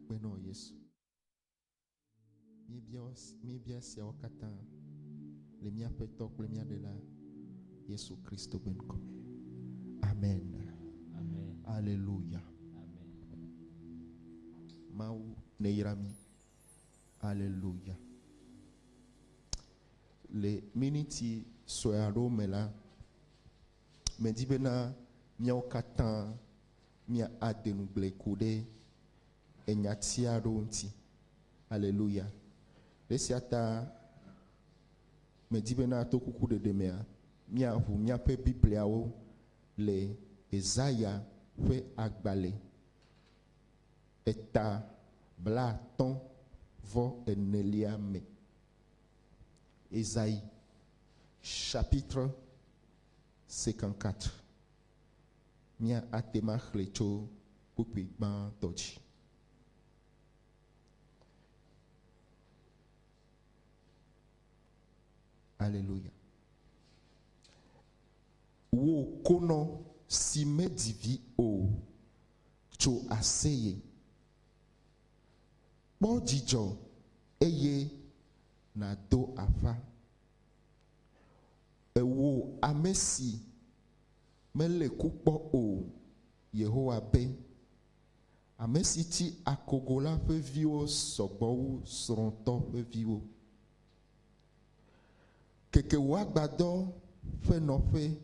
Beno Yesu. Mi bien si wakata le mia petok le mia de la Yesu Christo ben come. Amen. Amen. Alléluia. Amen. Mau neirami. Alléluia. Le miniti soyaro mela me dit bena mia wakata mia adenuble kude enyatiaro nti. Alléluia. Lesiata me dit bena to kuku de demea mia hu mia pe biblia o le Esaïa fe agbale eta bla ton vo enelia me. Esaïe chapitre 54 mia atema khlecho pupi ban tochi. Alléluia. Wo kono si me divi o cho aseye. Bo jijo eye na do afa. Ewo amesi mele kupo o Yehowa be. Amesi ti akogola fe viwo sogbo sronto fe viwo. Keke wagbado fe no fe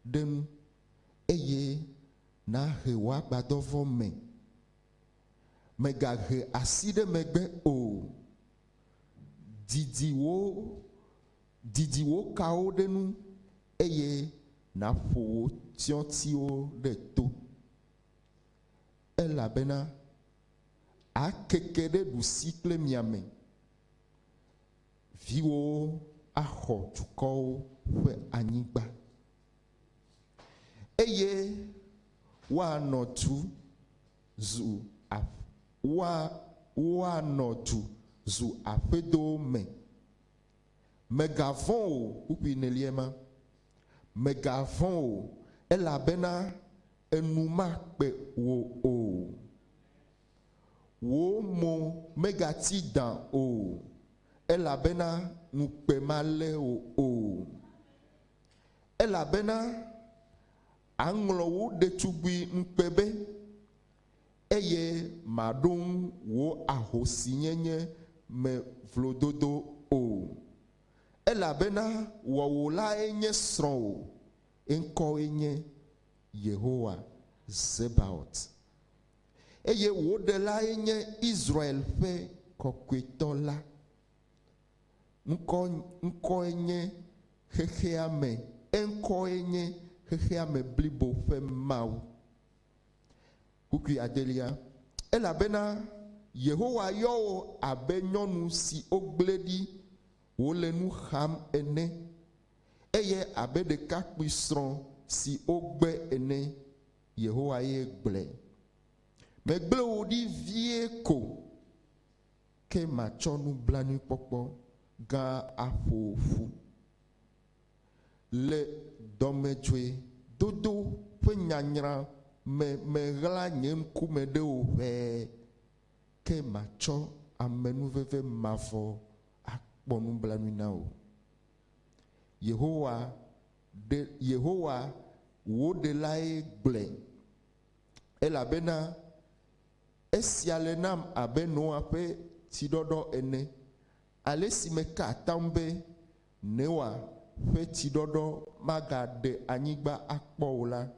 dem eye na he wagbado vo me. Mega he aside megbe o. Didiwo kao denu eye na fo tiontio de to. Ela bena a kekede du cycle miame. Viwo aho tuko fe anyigba. Eye wa notu zu af wa notu zu afedo me. Megavon o upi neliema. Megavon o ela bena enuma pe wo o. Wo mo megati dan o. Ela bena nupe male o. Ela bena anglo wo de tugbi nkpebe. Eye madon wo ahosi nyenye me vlododo o. Ela bena wo la enye sron o. Enko enye Yehowa Zebaot. Eye wo de la enye Israel fe kokwetola. Nko enye heheame. Enko enye heheame blibo fe mau. Kuki adelia. Ela bena Yehowa yo abe nyonu si ogledi wole nu ham ene. Eye abe de kakpisron si ogbe ene. Yehowa ye gble. Me gble odi vie ko ke machonu blanu popo ga afofu. Le domejwe dodo pe nyanyra me gla nyem kume de o ve ke macho amenu veve mavo akponu blanu na o. Yehowa wo de lae gble. Ela bena esiale nam abe no ape tidodo ene. Ale si me ka tambe newa fe tidodo maga de anyigba akpo ola.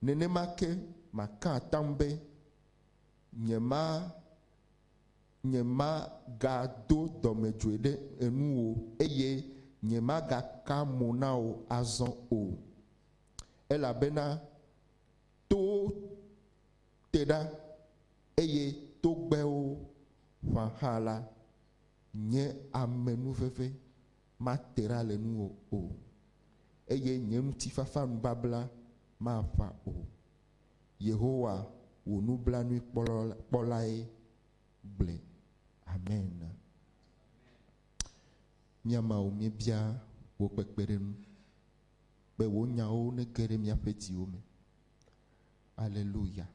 Nene make maka tambe nyema ga do domejwede enu o eye nyema ga kamona o azon o. Ela bena to teda eye to gbe o fahala nye amenu veve ma tera le nu o. Eye nyem tifafa nu babla ma fa o. Yehowa wo nu blanu polae ble. Amen. Miama o mi bia wo pekperenu. Be wo nya o ne gere mia peti o me. Alléluia.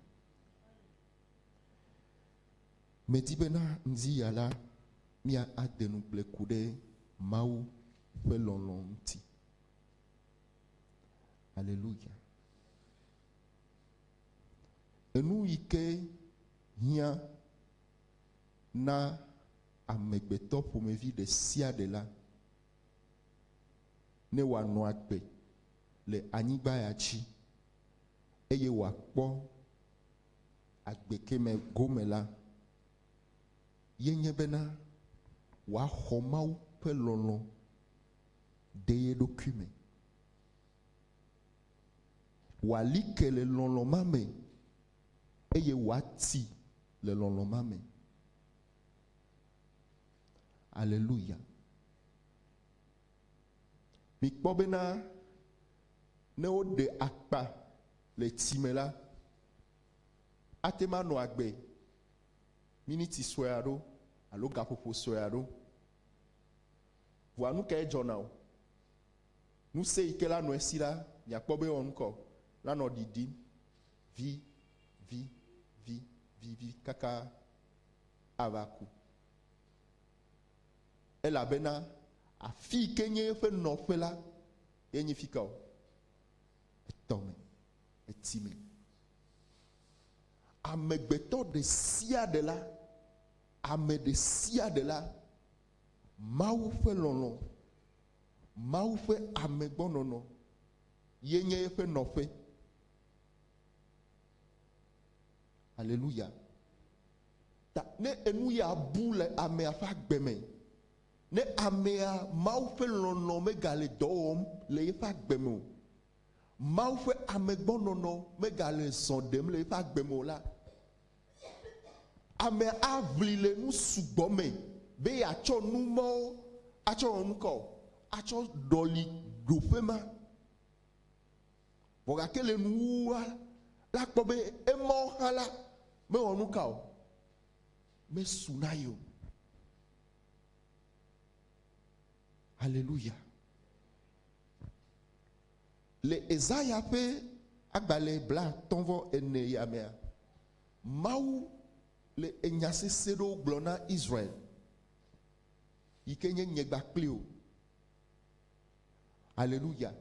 me di bena nzi yala mia adenu blekude mau fe lolonti. Alléluia. Enu ike hia na amegbeto pomevi de sia de la ne wa no agbe le anyigba ya chi eye wa kpo agbe keme gome la yenye bena wa homau pe lolo de ye dokume wa like le lolo mame eye wa ti le lolo mame. Alléluia. Mi kpɔ bena ne wo de akpa le time la atema nɔ agbe miniti sue aɖo alo gaƒoƒo sue aɖo voa nu ka edzɔna o nu se yi ke la nɔ esi la miakpɔ be wɔ ŋkɔ la nɔ ɖiɖim vi kaka ava ku. Elabena afi ke nye eƒe nɔƒe la yenye fika o etɔme etime. Amegbetɔ de sia de la, ame de sia de la, Mawu ƒe lɔlɔ, Mawu ƒe amegbɔnɔnɔ yenye eƒe nɔƒe. Alléluia. Ta ne enu ya bu le amea ƒe agbe me, ne amea Mawu ƒe lɔlɔ megale dɔ wɔm le eƒe agbe me o, Mawu ƒe amegbɔnɔnɔ megale zɔ ɖem le eƒe agbe me o la, ame aʋli le nu sugbɔ me be yeatsɔ nu mɔwo atsɔ wɔ nu kɔ, atsɔ ɖɔli ɖoƒe ma. Vɔ gake le nuwua la kpɔ be emɔwo hã la mewɔ nu ka o, mesu na ye o. Alléluia. Le Ezaya ƒe agbalẽ bla tɔnvɔ ene ya mea, Mawu le enya sese ɖewo gblɔ na Israel yi ke nye nyegba kpli o. Alléluia.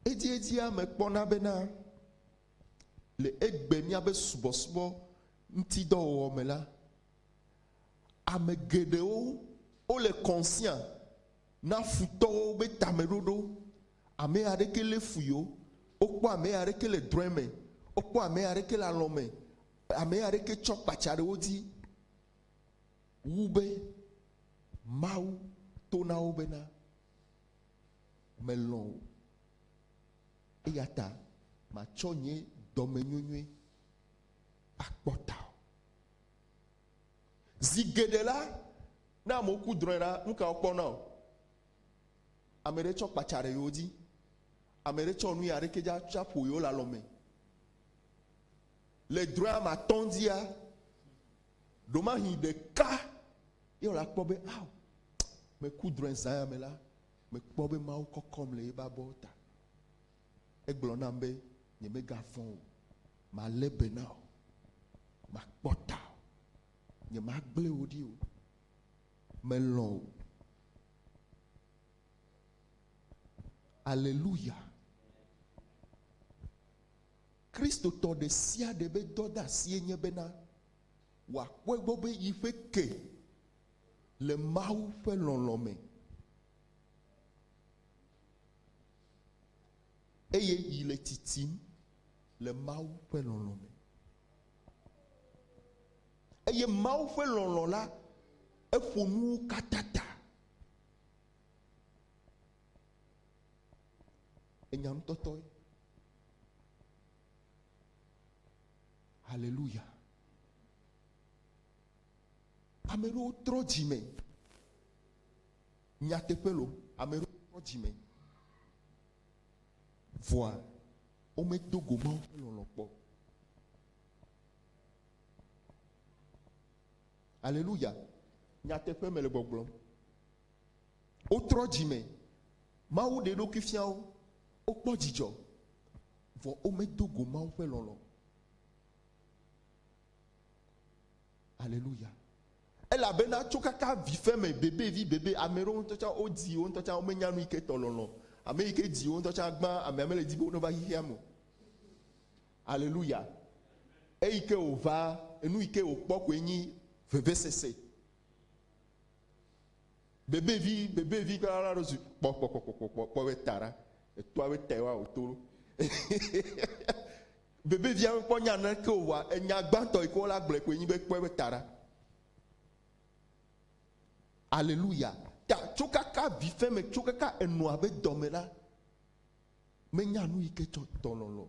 Edzia me kpɔna bena le egbe miabe subɔsubɔ ŋutidɔwɔwɔ me la, ame geɖewo wole conscient na futɔwo be tameɖoɖo. Ame aɖeke le fuyo, wokpɔ ame aɖeke le drɔ̃e me, wokpɔ ame aɖeke le alɔ me, ame aɖeke tsɔ kpatsa ɖe wo dzi. Wu be Mawu to na wo bena melɔ̃ o, eya ta matsɔ nye dɔmenyonyoe akpɔta o. Zi geɖe la, ne amewo ku drɔ̃e la, nu ka wokpɔna o? Ame ɖe tsɔ kpatsa ɖe yewo dzi, ame ɖe tsɔ nu ya ɖeke dza ƒo yewo le alɔ me. Le drɔ̃ea me atɔ̃ dzia, ɖomahi ɖeka ye wòle akpɔ be aw, meku drɔ̃e zã ya me la, mekpɔ be Mawu kɔkɔm le ebe abɔwo ta. Egblɔ nam be nyemegafɔ o, malé be na o, makpɔ ta o, nyemagblẽ wo ɖi o, melɔ̃ o. Alléluia. Kristotɔ ɖe sia ɖe be dɔdeasie nye bena wòakpɔe gbɔ be yi ƒe ke le Mawu ƒe lɔlɔ̃ me eye yi le titim le Mawu ƒe lɔlɔ̃ me. Eye Mawu ƒe lɔlɔ̃ la eƒo nuwo katã ta. Enyamtɔtɔe. Alléluia. Ame ɖewo trɔ dzime. Nyateƒe lo, ame ɖewo trɔ dzime. Voa, womedo go Mawu ƒe lɔlɔ̃ kpɔ. Alléluia. Nyateƒe me le gbɔgblɔm. Wotrɔ dzime. Mawu ɖe ɖokui fia wo. Wokpɔ dzidzɔ. Vɔ womedo go Mawu ƒe lɔlɔ̃. Alléluia. Elle a bena chokaka vifé mais bébé améron tocha odi on tocha o menya nu ike tololo ame ike di on tocha gba ame le di bo no ba hiamo. Alléluia. E ike o va enu ike o poko enyi VVCC. Bébé vi kala rozu po wetara e to awetewa otoro. Bébé vi an po nya na ke o wa enya gbanto iko la gble ko enyi be po wetara. Alléluia. Ta chokaka vifé me chokaka enu abe domela. Me nya nu ike cho tololo.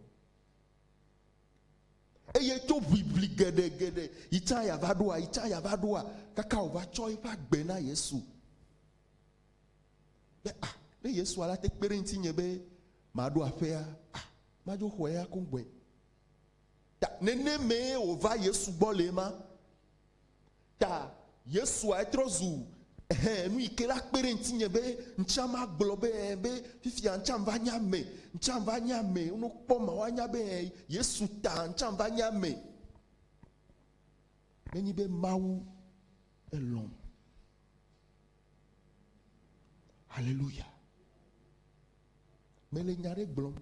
Eye to bibli gede ita ya vadua kaka o va cho ipa gbe na Yesu. Le Yesu ala te perenti nyebe ma do afea ma jo hoya kongbe. Ta nene me o va Yesu bolema. Ta Yesu a trozu nu ikela perenti nyebe nchama globe be fifia nchamba nyame unu poma wanya be Yesu ta nchamba nyame meni be mawu elom. Alléluia. Mele nyare blom.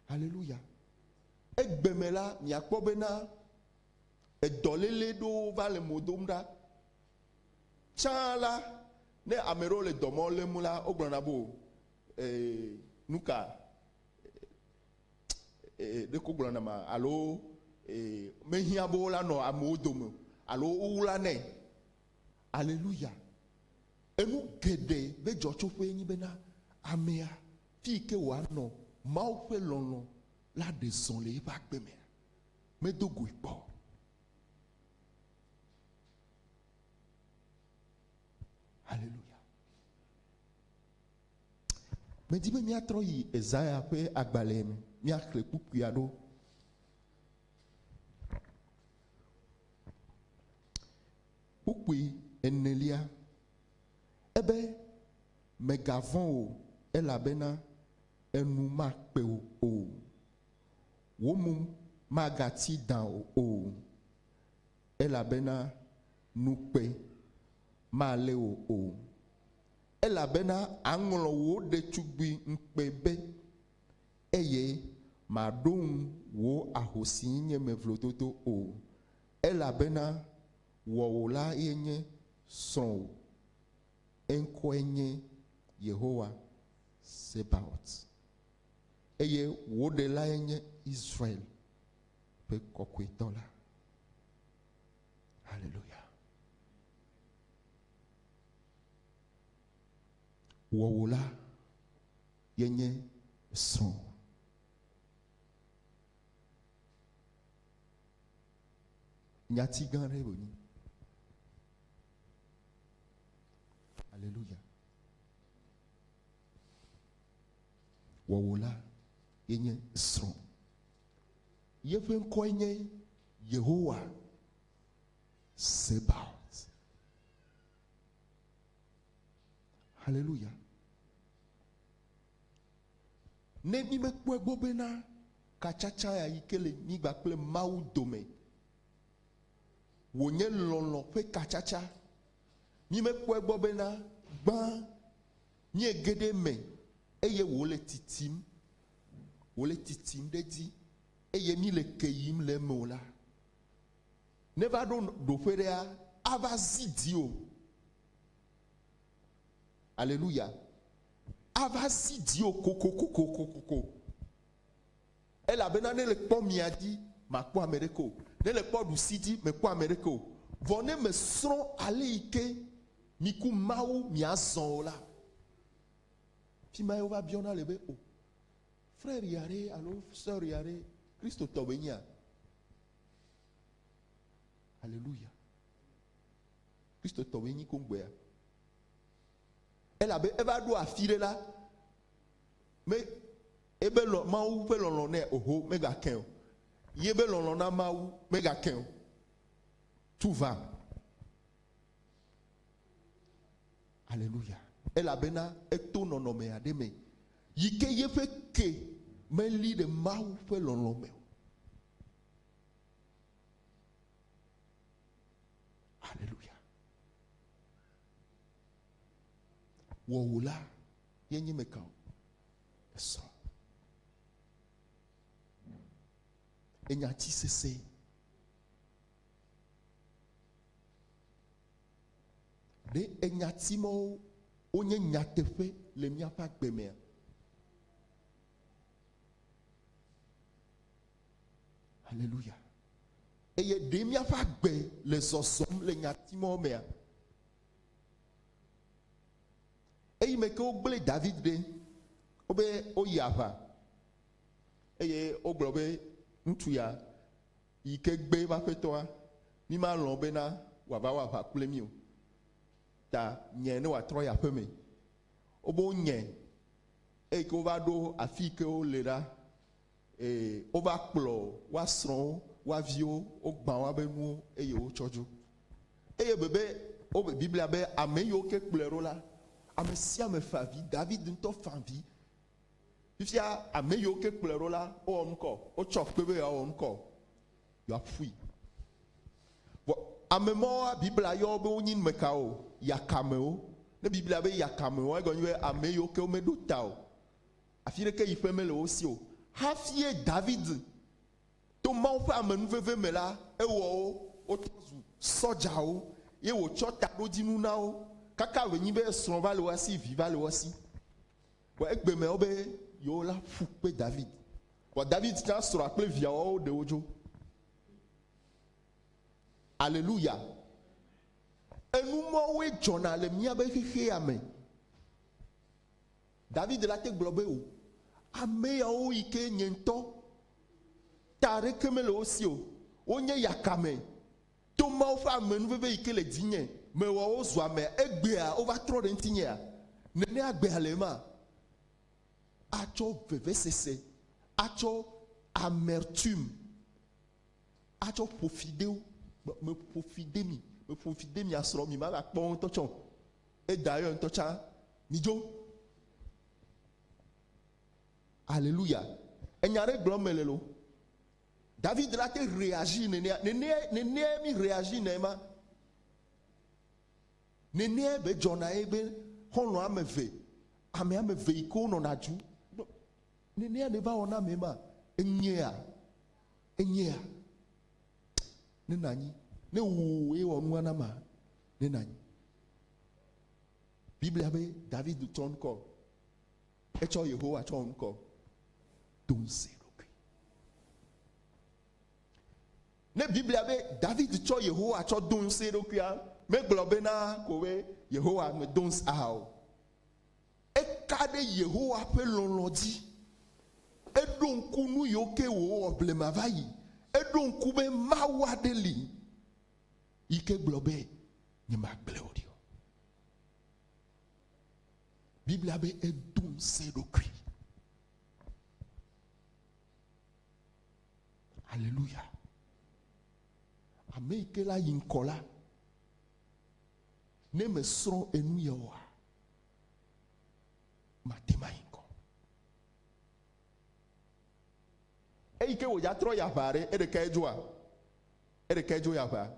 Alléluia. Egbemela miakpo bena edolele do va le modomda chala ne amero le domo le mula ogbona bo nuka de ko gbona ma alo mehia bo la no amodomo alo ula ne. Alléluia. Enu gede be jocho pe yin bena amea fi ke wa no ma o pe lolo la désolé va gbeme me dogo ipo. Alléluia. Me di me mi atro yi Isaiah pe agbale mi akle pupu ya do. Pupu enelia ebe megavon o elabena enu ma pe o womu magati dan o elabena nupe male o elabena anglo wo de tugbi npebe eye madon wo ahosi nye mevlototo o elabena wo la yenye son enko enye Yehowa Sebaot eye wo de la yenye Israel pe kokwetola. Alléluia. Wo la yenye son nyati gan reboni. Alléluia. Wo la yenye son yefen ko yenye Yehowa Sebaot. Alléluia. Ne mi me kpo gbobena kachacha ya ikele ni gba ple mawu dome wonye lolo pe kachacha mi me kpo gbobena gba ni egede me eye wole titim dedi eye mi le keyim le mola ne va do ferea ava zidio. Alléluia. Ava zidio koko elle a benane le pom miadi ma po ameriko ne le po du sidi me po ameriko vone me sron ale ike miku mawu mi azon la fi ma yo va biona lebe o frère yare allo sœur yare Christo tobenya. Alléluia. Christo tobenyi kongwea elle va do afire la mais ebe lo mawu pe lolo ne oho mega ken yebe lolo na mawu mega ken tout va. Alléluia. Elle a bena eto nono me ademe Yike yefe ke meli de mawu fe lolome. Alléluia. Woula yenye mekao. Eso. Enyati sese. De enyati mo onye nyatefe le miapa gbemea. Alléluia. Et il y a des miafa gbe le sosom le nyati mo mea. Et il me ke ogle David de obe oyava. Et il oglobe ntuya ike gbe ba fetoa ni ma lombe na wava kule mi o. Ta nye ne wa troya peme. Obo nye e ko va do afi ke o lera e o va kplo wa sron wa vio o gba wa be nu e ye o chojo. E ye bebe o be Biblia be ame yo ke kplero la ame si ame fa vi David nto fa vi. Fifia ame yo ke kplero la o onko o chok pebe ya onko. Yo afui. Ame mo Biblia yo be onyin mekao ya kameo. Ne Biblia be ya kameo e gonwe ame yo ke o me do tao. Afire ke ifeme le osi o. Hafie David to ma fa amenu veve me la e wo o tozu soja o ye wo chota do dinu na o kaka we nyi be sron va le wasi viva le wasi wo egbe me obe yo la fu pe David wo David ta sro aple via o de ojo. Alléluia. Enu mo we jona le mia be hehe ame David la te globe o ame ya o ike nyento tare kemele aussi o onye yakame to ma o fa menu veve ike le dinye me wo o zwa me egbe a o va tro de ntinye a nene agbe alema acho veve sese acho amertume acho profide me profide mi asro mi ma la pon to chon et d'ailleurs to cha mi jo. Alléluia. Enyare glomelelo. David là te réagit nene mi réagit nema. Nene be jona ebe hono ameve. Ameve iko no naju. Nene ne ba ona mema enyea. Ne nani ne wo e wonu anama ne nani. Bible abe David ton ko. Echo Yehowa ton ko. Don't say okay. Ne Bible abe David cho Yehowa cho don't say okay. Me globena kowe Yehowa me don't how. E kade Yehowa pe lonlodi. E don kunu yoke wo oblema vayi. E don kube mawadeli. Ike globe ni magle odio. Bible abe e don't say okay. Alléluia. Ameke la yinkola. Ne me sron enu yewa. Matema yinko. E ike wo ya tro ya vare e de kejwa. E de kejo ya va.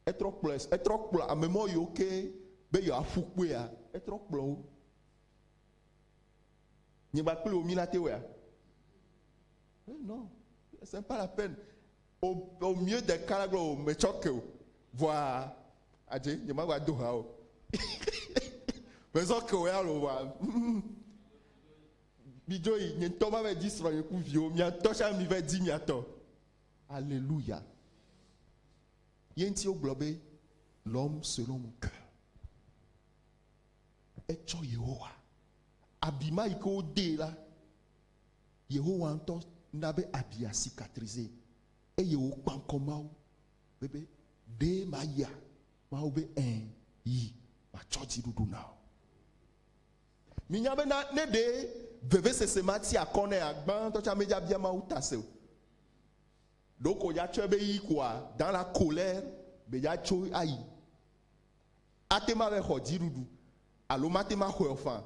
E tro plo amemo yo ke be yo afukwe ya. E tro plo. Ni ba plo mi la te we. Non. C'est pas la peine. Au mieux des cas, me choque. Voir. Adje, je m'en vais à mais ça que ouais alors voir. Bijo il n'y a pas mal de discours et couvio. Mi a touché mi va dire mi a to. Alléluia. Yenti au globe l'homme selon mon cœur. Et cho Yehowa. Abima iko de là. Yehowa entend n'abe abia cicatrisé et yo kpankoma bébé de maya ma obe yi ma choji dudu now minyabe na ne de veve sese mati akone agban to cha meja bia ma utase donc o ya chebe yi quoi dans la colère be ya cho ayi atema be hoji dudu alo matema ho ofan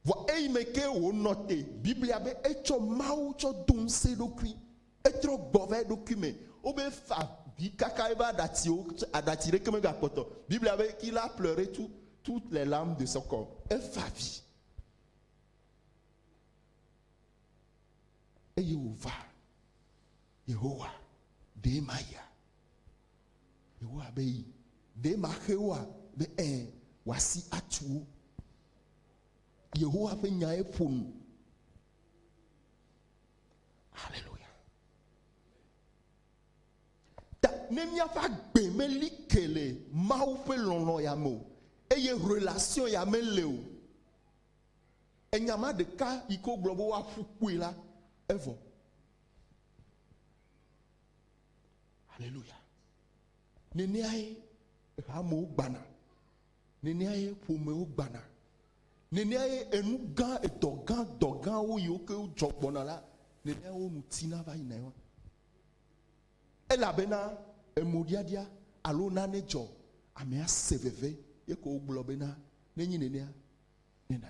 Voa eimeke o note Biblia be echo mau cho dunse dokui etro bove dokume obe fa bi kaka eba adati rekeme gapoto Biblia be qu'il a pleuré toutes les larmes de son corps et fa vie et Yehowa de maya Yehowa be de mahewa be wasi atu Yehowa fe nya eponu. Alléluia. Ta nemia fa gbe me likele mau fe lono ya mo. Eye relation ya me leo. Enyama de ka iko globo wa fukwe la evo. Alléluia. Nene aye hamo gbana. Nene aye pome o gbana. Nene enu gan dogan wo yo ke o jokbona la nene o mutina va ina yo ela bena emodiadia alo na nejo ame aseveve ye ko globena nenyi nene nena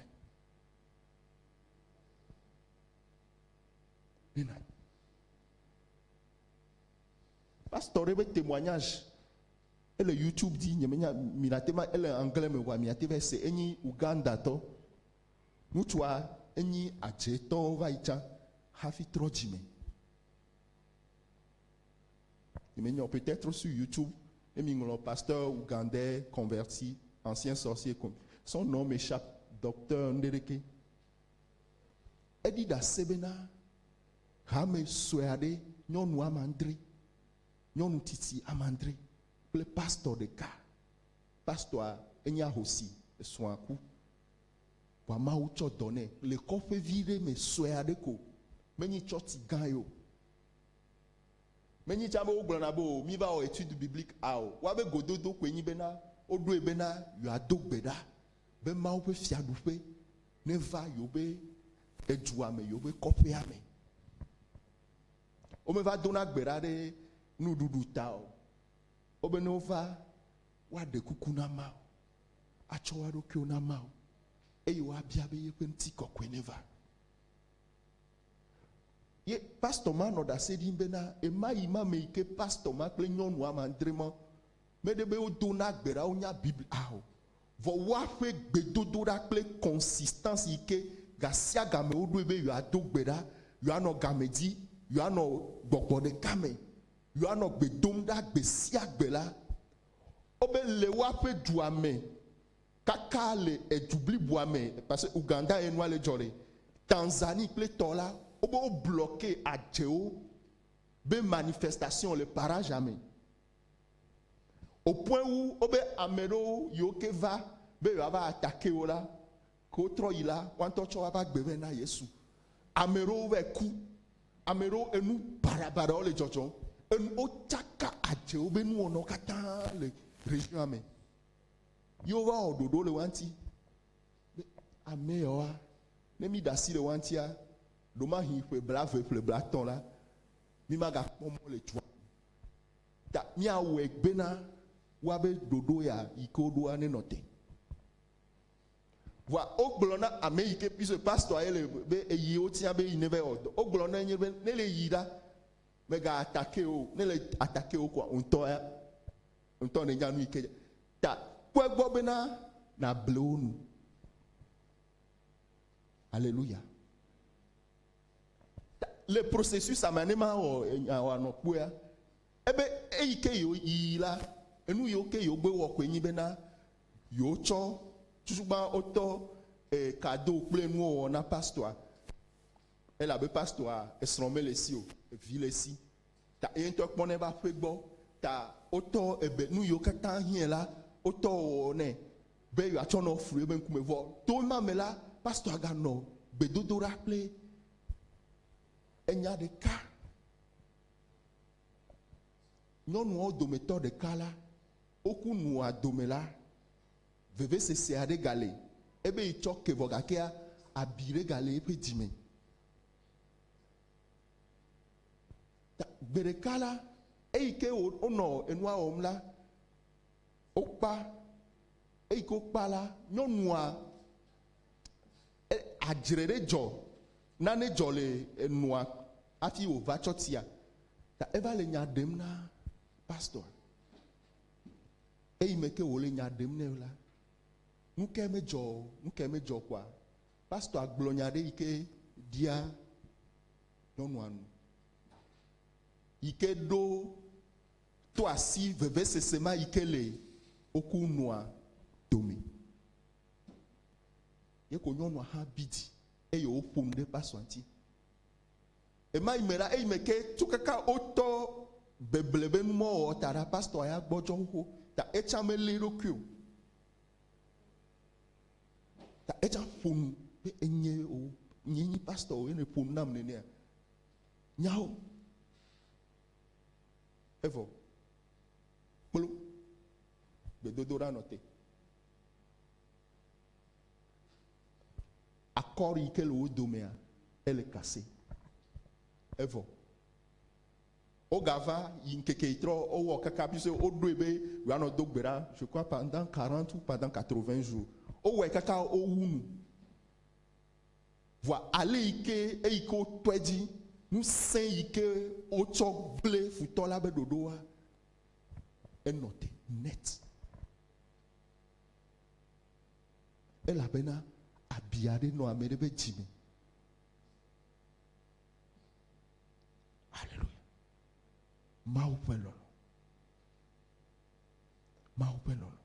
pasteur be témoignage et le YouTube dit nyemenya minatema ele anglais me wa miateva c'est eni Uganda to mutua eni ajeto vaicha hafi trojime nyemenya peut-être sur YouTube emingolo pasteur ougandais converti ancien sorcier comme son nom m'échappe docteur Ndereke edi da sebena hame soade nyonu amandri nyonu titi amandri le pasteur de cas pasteur enya aussi soin coup wa ma ou cho donné le coffre vide me soade ko meni choti ganyo meni chama o glanabo mi va o étude biblique ao wa be gododo ko yin bena odo ebena yo adogbeda be ma o pe fiadu pe ne va yo be eduame yo be coffre ame o me va dona gbera de nududu tao obenova wa de kuku na ma achowa do kyo na ma eyo abia be yepenti kokweneva ye pastor man no da sedi bena e mai ma me ke pastor ma ple nyonu amandremo me de be o do na gbera o nya bible aho vo wa fe gbedodo da ple consistance ike gasia game o do be yo adogbeda yo ano gamedi yo ano gbogbo de kame yo ano gbedom da gbesia gbela obe le wa pe duame kaka le edubli boame parce que Uganda enwa le jore Tanzanie ple tola obe o bloqué adjeo be manifestation le para jamais au point où obe amero yoke va be va attaquer ola ko tro ila wanto cho va gbebe na Yesu amero ve ku amero enu barabara le jojo en otaka aje obenu ono kata le région ame yo va ododo le wanti ame oa ne mi dasi le wantia do ma hi pe brave pe blaton la mi ma ga pomo le twa ta mi awe gbena wa be dodo ya ikodo ane note wa ogblona ame ike piso pastor ele be eyi otia be ineve odo ogblona nye be ne le yida me ga attaquer o ne le attaquer o quoi onto ne nyanu ike ta kwegbo bena na blonu alléluia le processus amanema o no puya ebe eike yo yila enu yo ke yo gbe wo ko yin bena yo cho tusuba oto cadeau plenu o na pasteur elle a be pasteur esromé les si o ville si ta ento pone ba fegbo ta oto ebe nu yo kata hien la oto ne be yo acho no fru ebe nkume vo to ma me la pasteur ga no bedodo rappeler enya de ka non o dometo de kala oku nu adomela veve se se ade gale ebe icho ke vogakea abire gale pe dime berekala eike ono enua omla okpa eiko pala nyonua adzre ɖe dzɔ nane dzɔ le enua hafi wòva tsɔtsia ta eva le nya ɖem na pastor eyi me ke wòle nya ɖem nɛ la nu ke medzɔ kɔa pastor agblɔ nya ɖe yi ke dia nyɔnua nu yi ke ɖo to asi vevesese ma yi ke le woku nua dome ye ko nyɔnua hã bidi eye woƒom ɖe pastor ŋuti ema yi me la eyi me ke tu kaka wotɔ beble be numɔwɔ ta ɖa pastor ya gbɔdzɔ xoxo ta etsa mele ɖokui o ta etsa ƒonu be enye o nye pastor o ene ƒonu nam nenea nyawo evɔ kplo gbedodoɖa nɔ te akɔri yi ke le wo domea ele kase evɔ wogava yi ŋkeke yi trɔ wowɔ kaka puisque woɖoe be woanɔ do gbe ɖa je crois pendant 40 ou pendant 80 jours wowɔe kaka wowu nu voa ale yi ke eyi ke wotɔe dzi ŋusẽ yi ke wotsɔ gblẽ futɔ la be ɖoɖoa enɔ te net elabena abi aɖe nɔ ame ɖe be dzime aleluya Mawu ƒe lɔlɔ Mawu ƒe lɔlɔ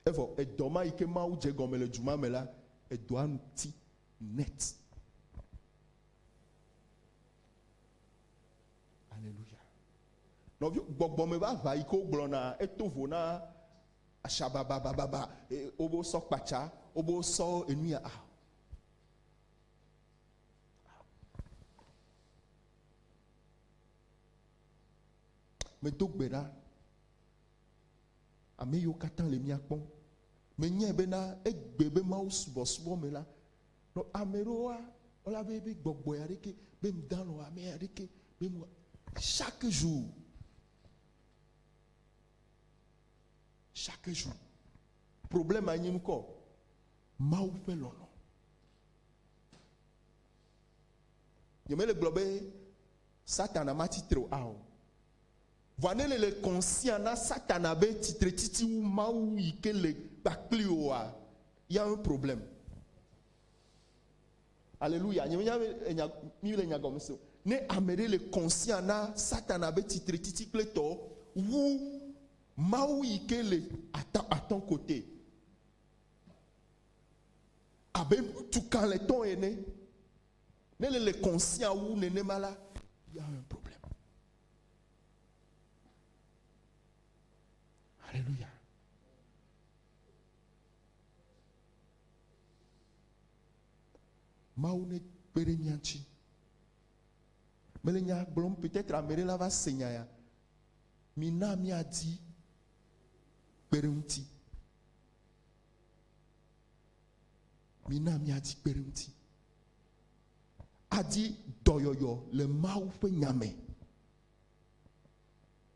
evɔ edɔ ma yi ke Mawu dze gɔme le dzuma me la edɔa ŋuti net aleluya nɔvi gbɔgbɔme vava yi ke wogblɔna eto vo na ashababababa wobo sɔ kpatsa wobo sɔ enuya medo gbe ɖa ame yiwo katã le mía kpɔm menye bena egbe be Mawu subɔsubɔ me la no ame ɖewoa wola be gbɔgbɔ ya ɖeke be ŋdanu ame ya ɖeke be chaque jour problème anyi ŋkɔ Mawu ƒe lɔlɔ nyemele gblɔ be Satana ma titre o ao vɔ ne le conscient na Satana be titre titi wu Mawu yi ke le kpakpli oa y a un problème alléluia mi le nyagɔme se ne ame ɖe le conscient na Satana be titre titi kple tɔ wu Mawu yi ke le à ton côté abe tukan le tɔn ene ne le conscient wu nenema la y a un problème alléluia Mawu ne kpe ɖe mía ŋuti mele nya gblɔm peut-être ame ɖe la va se nya ya mina míadi kpe ɖe ŋuti mina míadi kpe ɖe ŋuti adi dɔyɔyɔ le Mawu ƒe nyame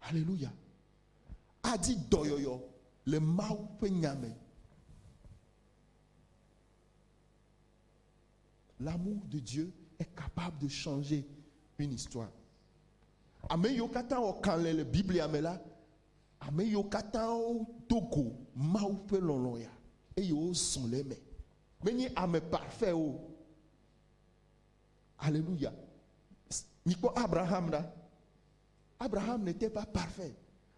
alléluia adi dɔyɔyɔ le Mawu ƒe nyame. L'amour de Dieu est capable de changer une histoire. Ame yo kata o kan le Biblia me la, ame yo kata o togo Mawu ƒe lɔlɔ ya, eye wo zɔn le me. Menye ame parfait o. Alléluia. Mikpo Abraham là. Abraham n'était pas parfait.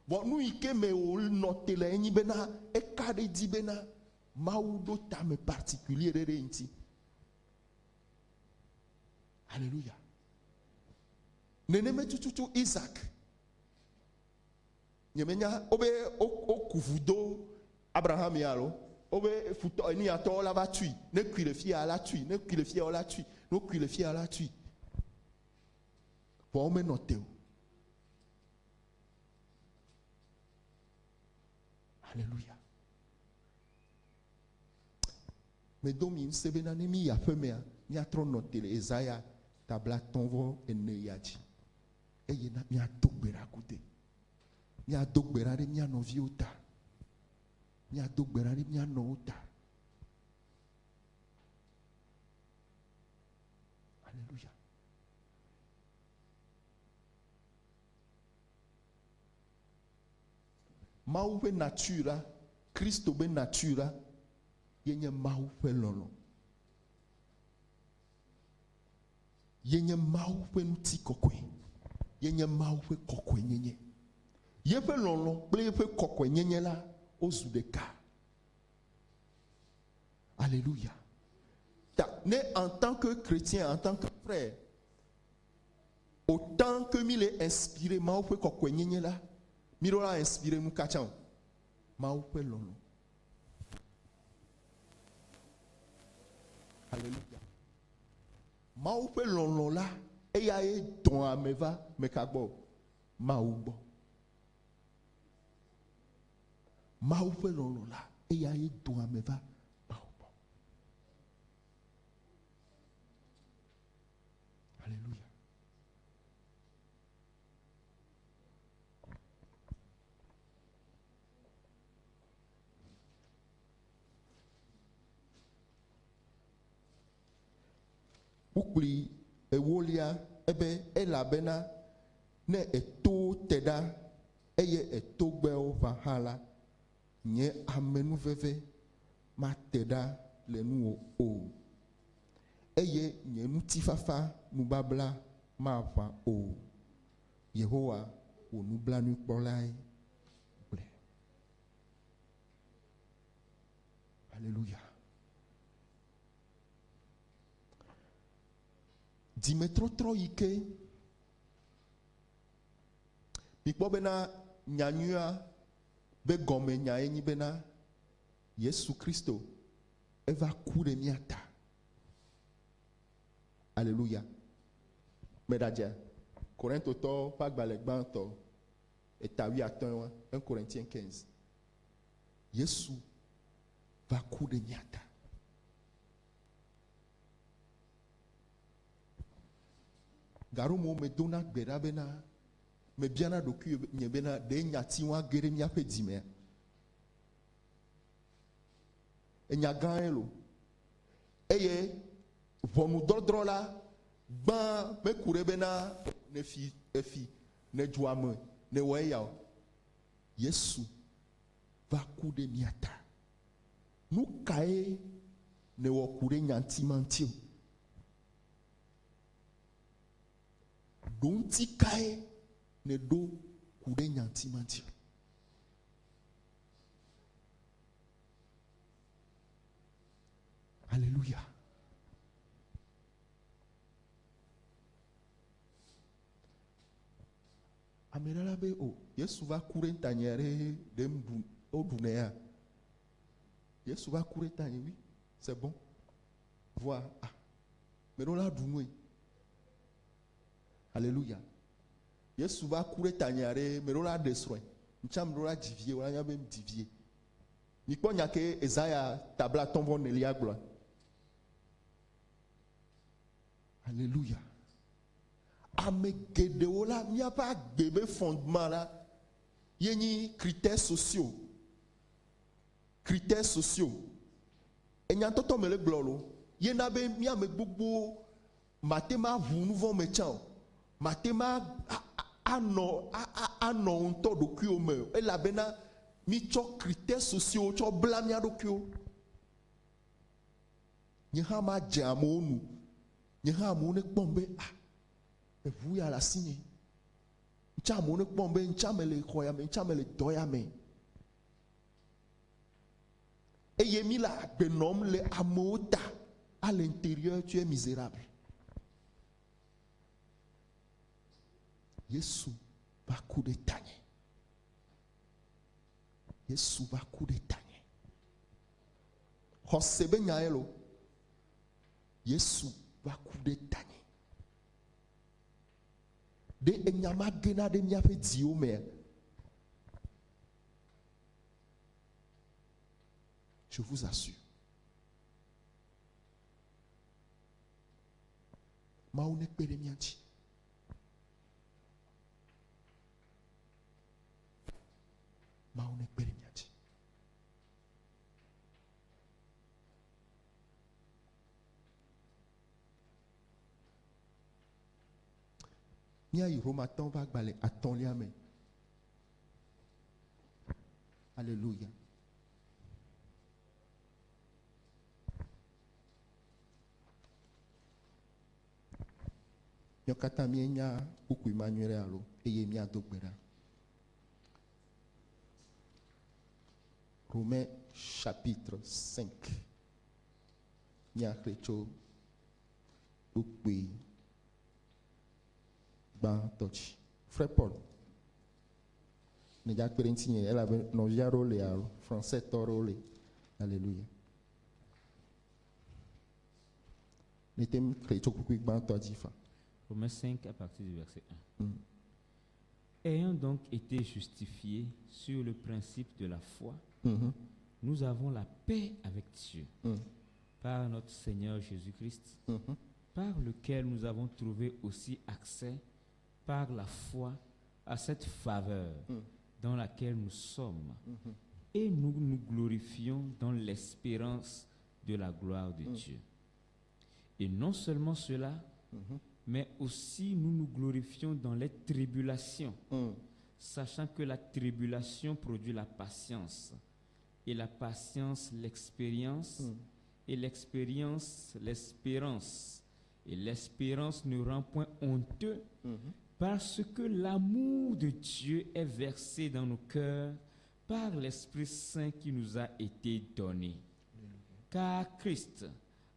Bon, nous y ke me o note le enyi bena e kade di bena Mawu do tame particulier de inti. Alléluia. Neneme tututu Isaac. Nyemenya obe okuvudo Abraham yalo. Obe futo eni ato la va tui. Ne kui le fie à la tui. Ne kui le fie à la tui. Ne kui le fie à la tui. Pour me noter. Alléluia. Mais domi sebena ne mi ya femea. Ni atro noter le Esaïa. Tabla tonvo ene yaji. Eye na mi adogbera kude. Mi adogbera de mi anovi ota. Mi adogbera de mi ano ota. Maou ƒe nature, Christo be nature, yenye Maou ƒe lɔlɔ. Yenye Maou ƒe ŋuti kɔkɔe. Yenye Maou ƒe kɔkɔe nyenye. Yeƒe lɔlɔ kple yeƒe kɔkɔe nyenye la, ozu ɖeka. Alléluia. Ne en tant que chrétien, en tant que frère, autant que m'il est inspiré, Maou ƒe kɔkɔe nyenye la, miro la inspiré nous kacham. Maou ƒe lɔlɔ. Alléluia. Maou ƒe lɔlɔ la, eya ye dɔn ame va meka gbɔ. Maou gbɔ. Maou ƒe lɔlɔ la, eya ye dɔn ame va Maou gbɔ. Alléluia. Ukuli ewolia ebe elabena ne eto teda eye eto gbewo va hã la nye amenuveve ma teda le nuwo o eye nye ŋutifafa nubabla ma va o. Yehowa wo nublanukpɔlae gblɔe. Alléluia. Dimetrɔtrɔ yi ke mikpɔ bena nyanyua be gɔme nya enyi bena Yesu Kristo eva ku ɖe mía ta. Alléluia. Meɖadze Korintotɔ ƒe agbalẽ gbãtɔ eta 8 1 Corinthiens 15. Yesu va ku ɖe mía ta. Garomo me dona gbe ɖa bena me biana ɖokui nye bena ɖe nyati wa ge ɖe míaƒe dzimea. Enya gã elo. Eye ʋɔnudɔdrɔ̃ la gbã meku ɖe bena ne efi ne dzoame ne wɔ eya o. Yesu va ku ɖe mía ta. Nu kae ne wɔ ku ɖe nyanti ma ŋuti o? Ɖoŋti kae ne ɖo ku ɖe nyanti ma ŋuti o? Alléluia. Ame ɖe la be o Yesu va ku ɖe ntanye ɖe ɖem ɖu o ɖu nɛ ya. Yesu va ku ɖe tanye oui c'est bon. Voa me ɖo la ɖu nue. Alléluia. Yesu va ku ɖe tanye ɖe me ɖo la ɖe srɔ̃e. Ntsa me ɖo la dzivie wala nya be dzivie. Mikpɔ nya ke Ezaya tabla 9 gblɔa. Alléluia. Ame geɖewo la míaƒe agbe be fondement la yenyi critères sociaux. Critères sociaux. Enyatɔtɔ me le gblɔ lo. Yena be míame gbogbo matema ʋu nu vɔ me tsã o. Matema anɔ ŋutɔ ɖokuiwo me o. Elabena mitsɔ critères sociaux tsɔ bla mía ɖokuiwo. Nye hã ma dze amewo nu. Nye hã amewo ne kpɔm be eʋu ya le asi nye. Ntsa amewo ne kpɔm be ntsa me le xɔ ya me, ntsa me le dɔ ya me. Eye mi le agbe nɔm le amewo ta. À l'intérieur, tu es misérable. Yesu va ku ɖe tanye. Yesu va ku ɖe tanye. Xɔse be nya ye lo. Yesu va ku ɖe tanye. De enya ma gena ɖe míaƒe dziwo mea. Je vous assure. Mawu ne kpe ɖe mía dzi. Mawu ne kpe ɖe mía dzi. Míayi Romatɔwo ƒe agbalẽ 1 me. Alléluia. Nyokata mienya buku Emmanuel alo eye mia dogbera. Romains chapitre 5. Mia krecho buku ban tochi. Frère Paul. Neja kperentinye elle avait novia role alo français torole. Alléluia. Netem krecho buku ban tochi fa. Romains 5 à partir du verset 1. Ayant donc été justifiés sur le principe de la foi, nous avons la paix avec Dieu par notre Seigneur Jésus-Christ, par lequel nous avons trouvé aussi accès par la foi à cette faveur dans laquelle nous sommes, et nous nous glorifions dans l'espérance de la gloire de Dieu. Et non seulement cela, mais aussi nous nous glorifions dans les tribulations, sachant que la tribulation produit la patience, et la patience l'expérience, et l'expérience l'espérance, et l'espérance ne rend point honteux, parce que l'amour de Dieu est versé dans nos cœurs par l'Esprit Saint qui nous a été donné. Car Christ,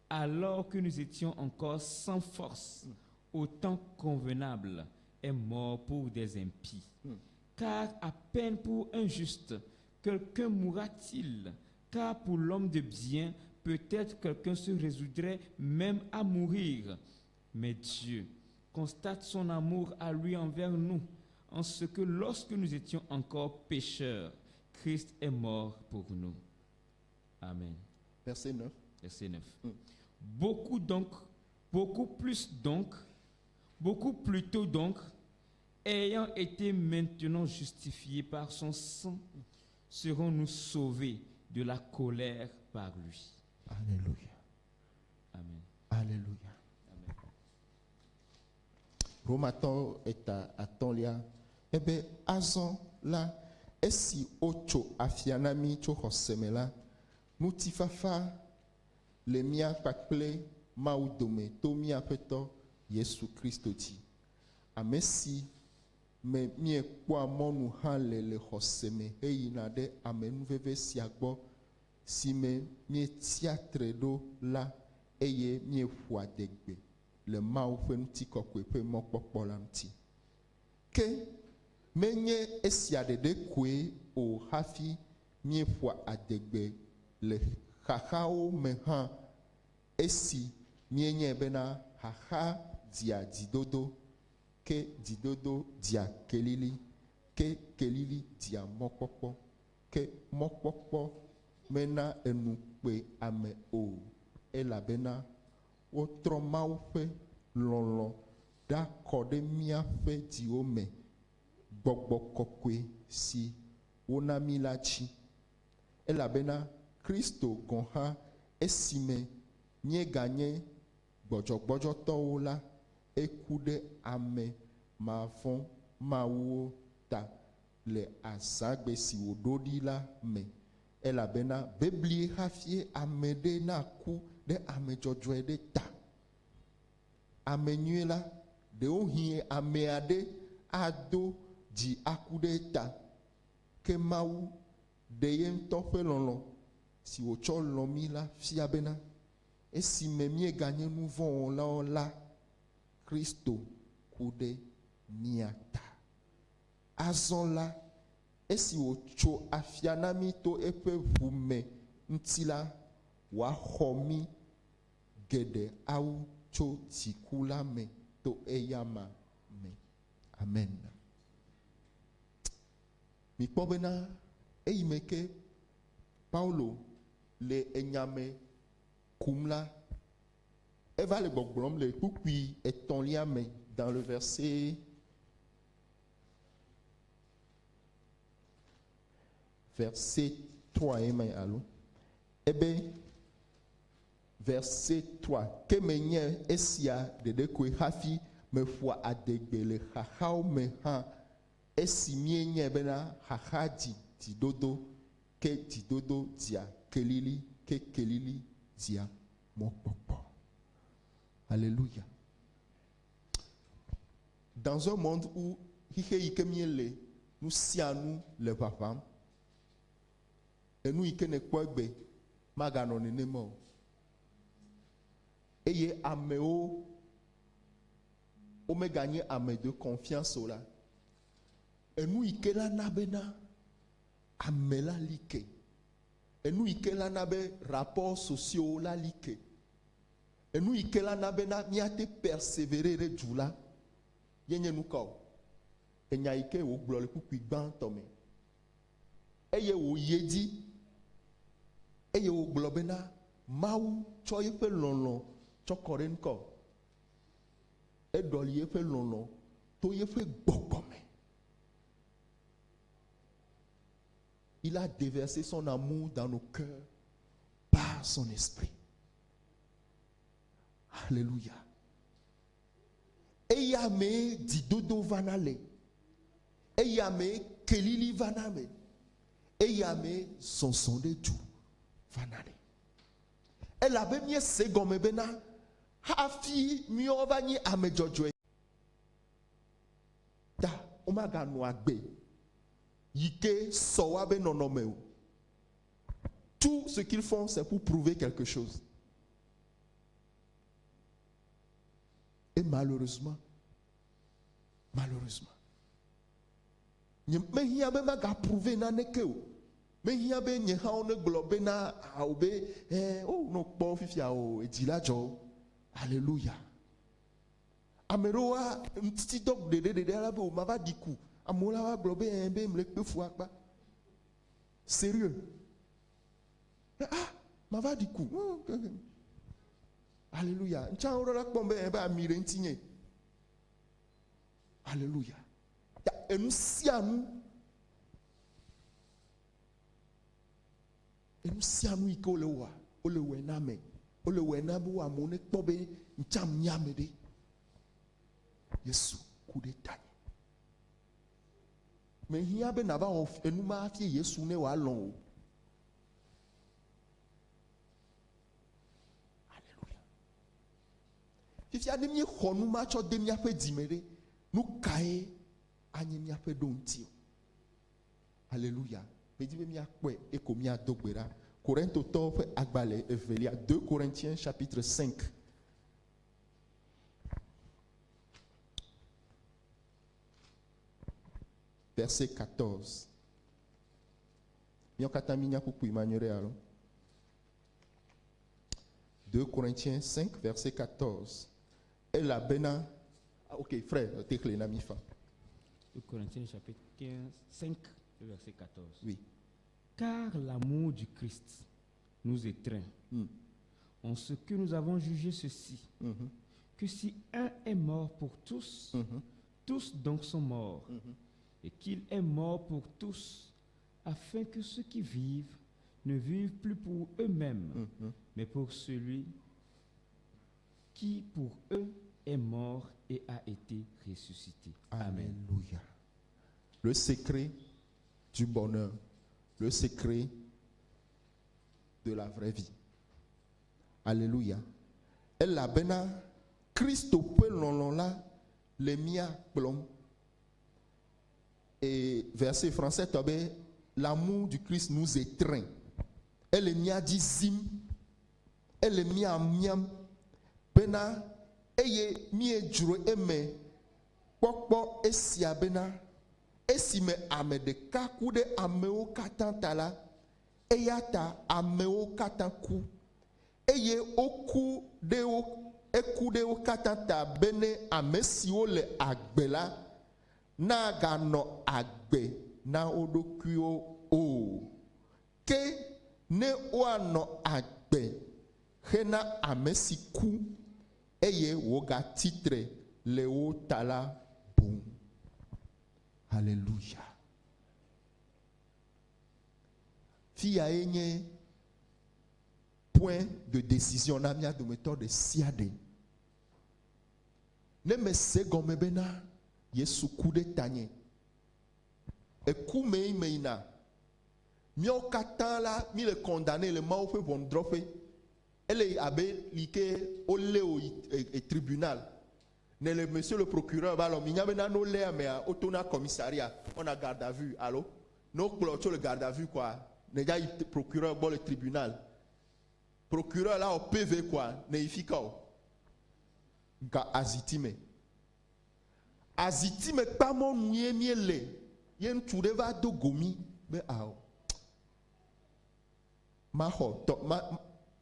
alors que nous étions encore sans force, au temps convenable, est mort pour des impies. Car à peine pour un juste, quelqu'un mourra-t-il, car pour l'homme de bien, peut-être quelqu'un se résoudrait même à mourir. Mais Dieu constate son amour à lui envers nous, en ce que lorsque nous étions encore pécheurs, Christ est mort pour nous. Amen. Verset 9. Verset 9. Beaucoup plutôt donc, ayant été maintenant justifiés par son sang, serons-nous sauvés de la colère par lui. Alléluia. Amen. Alléluia. Amen. Romato est à Tonlia. Ebe azon la esi ocho afianami cho hosemela mutifafa le mia pakple maudome to mia peto Yesu Christo ti. Amesi me mie kwa monu hale le hoseme heyina de amenu veve siagbo si me mie tiatre do la eye mie fwa degbe le mau fe nti kokwe pe mokpokpo la nti ke menye esiade de kwe o hafi mie fwa adegbe le hahao me ha esi mie nye bena haha dia didodo ke didodo dia kelili ke kelili dia mokpokpo ke mokpokpo mena enukpe ame o elabena wotrɔ mawu ƒe lɔlɔ da kɔ ɖe míaƒe dziwo me gbɔgbɔ kɔkɔe si wona mí la dzi elabena Kristo gɔ̃ hã esime míeganye gbɔdzɔgbɔdzɔtɔwo la eku ɖe ame mavɔ mawuwo ta le azãgbe si wòɖo ɖi la me elabena beblie hafie ame ɖe naku ɖe ame dzɔdzɔe ɖe ta ame nyuie la ɖewo hie ame aɖe ado dzi aku ɖe ta ke Mawu ɖe ye ŋutɔ ƒe lɔlɔ si wòtsɔ lɔ mí la fia bena esime míeganye nu vɔ̃ wɔlawo la Kristo ku ɖe mía ta azɔ la esi wòtso afia na mí to eƒe ʋu me ŋuti la wòaxɔ mí geɖe awu tso dziku la me to eyama me. Amen. Mikpɔ bena eyi me ke Paulo le enyame kum la eva le gbɔgblɔm le kpukpui etɔ̃lia me dans le verset 3 eme alo ebe verset 3 ke menye esia ɖeɖe koe hafi meƒoa adegbe le xaxawo me hã esi mienye bena xaxa dzidodo ke didodo dia kelili ke kelili dia mokpokpo. Alléluia. Dans un monde où nous sianu le papa et nous ikene kwegbe magano nenemo eye ameo o me gagner ame de confiance là et nous ikela nabena amela like et nous ikela nabe rapports sociaux la like et nous ikela nabena miate persévérer djula yenye nukao enya ike wo gblɔ le kpukpui gbãtɔ me eye wo yedzi eye wo gblɔ bena Mawu tsɔ yeƒe lɔlɔ tsɔ kɔ ɖe ŋkɔ eɖɔli yeƒe lɔlɔ to yeƒe gbɔgbɔ me. Il a déversé son amour dans nos cœurs par son esprit. Alléluia. Eya me didodo vanale. Eya me kelili vaname. Eya me sonson de Dieu vanale. Elle avait mis segome bena hafi miovani amejojo. Da omaga no agbe. Yike sowabe nonomeu. Tout ce qu'ils font c'est pour prouver quelque chose. Et malheureusement, mais il y a même à prouver na nekeo. Mais il y a ben y a on globe na aobe oh no po fifia o edilajo. Alléluia. Ameroa mtiti dog de arabe o mava diku. Amola wa globe be mlekpe fuakba. Sérieux. Ah, mava diku. Alléluia. Ncha ora kpombe ebe amire ntinye. Alléluia. Ya enusianu ike olewa olewe name olewe nabu amone kpobe ncham nyamede. Yesu kude tani. Me hia be na ba enuma afie Yesu ne wa lon. If you are demi khonu ma cho demi ape dimere nu kae anye mi ape donti. Alléluia. Me di mi akwe e ko mi adogbera. Corintho to fe agbale evelia 2 Corinthiens chapitre 5. Verset 14. Mi okata mi nya pupu imanyore alo. 2 Corinthiens 5 verset 14. Et la bena. Ah, ok, frère, t'es clé, nami fa. 2 Corinthiens chapitre 5, verset 14. Oui. Car l'amour du Christ nous étreint, en ce que nous avons jugé ceci, que si un est mort pour tous, tous donc sont morts, et qu'il est mort pour tous, afin que ceux qui vivent ne vivent plus pour eux-mêmes, mais pour celui qui pour eux est mort et a été ressuscité. Amen. Alléluia. Le secret du bonheur, le secret de la vraie vie. Alléluia. Elle a bena Christ au peu là les mia plomb. Et verset français tobe l'amour du Christ nous étreint. Elle est mia dizim. Elle est mia miam. Bena eye mie juro eme pokpo esia bena esime ame de kaku de ameo katantala eyata ameo katanku eye oku de o eku de o katanta bene amesiwo le agbela na gano agbe na odokuo o ke ne o ano agbe hena amesiku eye woga titre leo tala bon. Alléluia. Fia enye point de décision na mia de méthode de siade. Ne me segome bena Yesu kude tanye. E kume imeina. Mio katan la mi le condamné le mau fe von drofe. Elle abe like ole au tribunal. Ne le monsieur le procureur va l'homme. Il y a maintenant no le mais au commissariat. On a garde à vue. Allô? No clôture le garde à vue quoi. Ne gars procureur bon le tribunal. Procureur là au PV quoi. Ne ifika o. Ga azitime. Azitime pas mon mouye miele. Yen toure va do gomi be ao. Ma ho to ma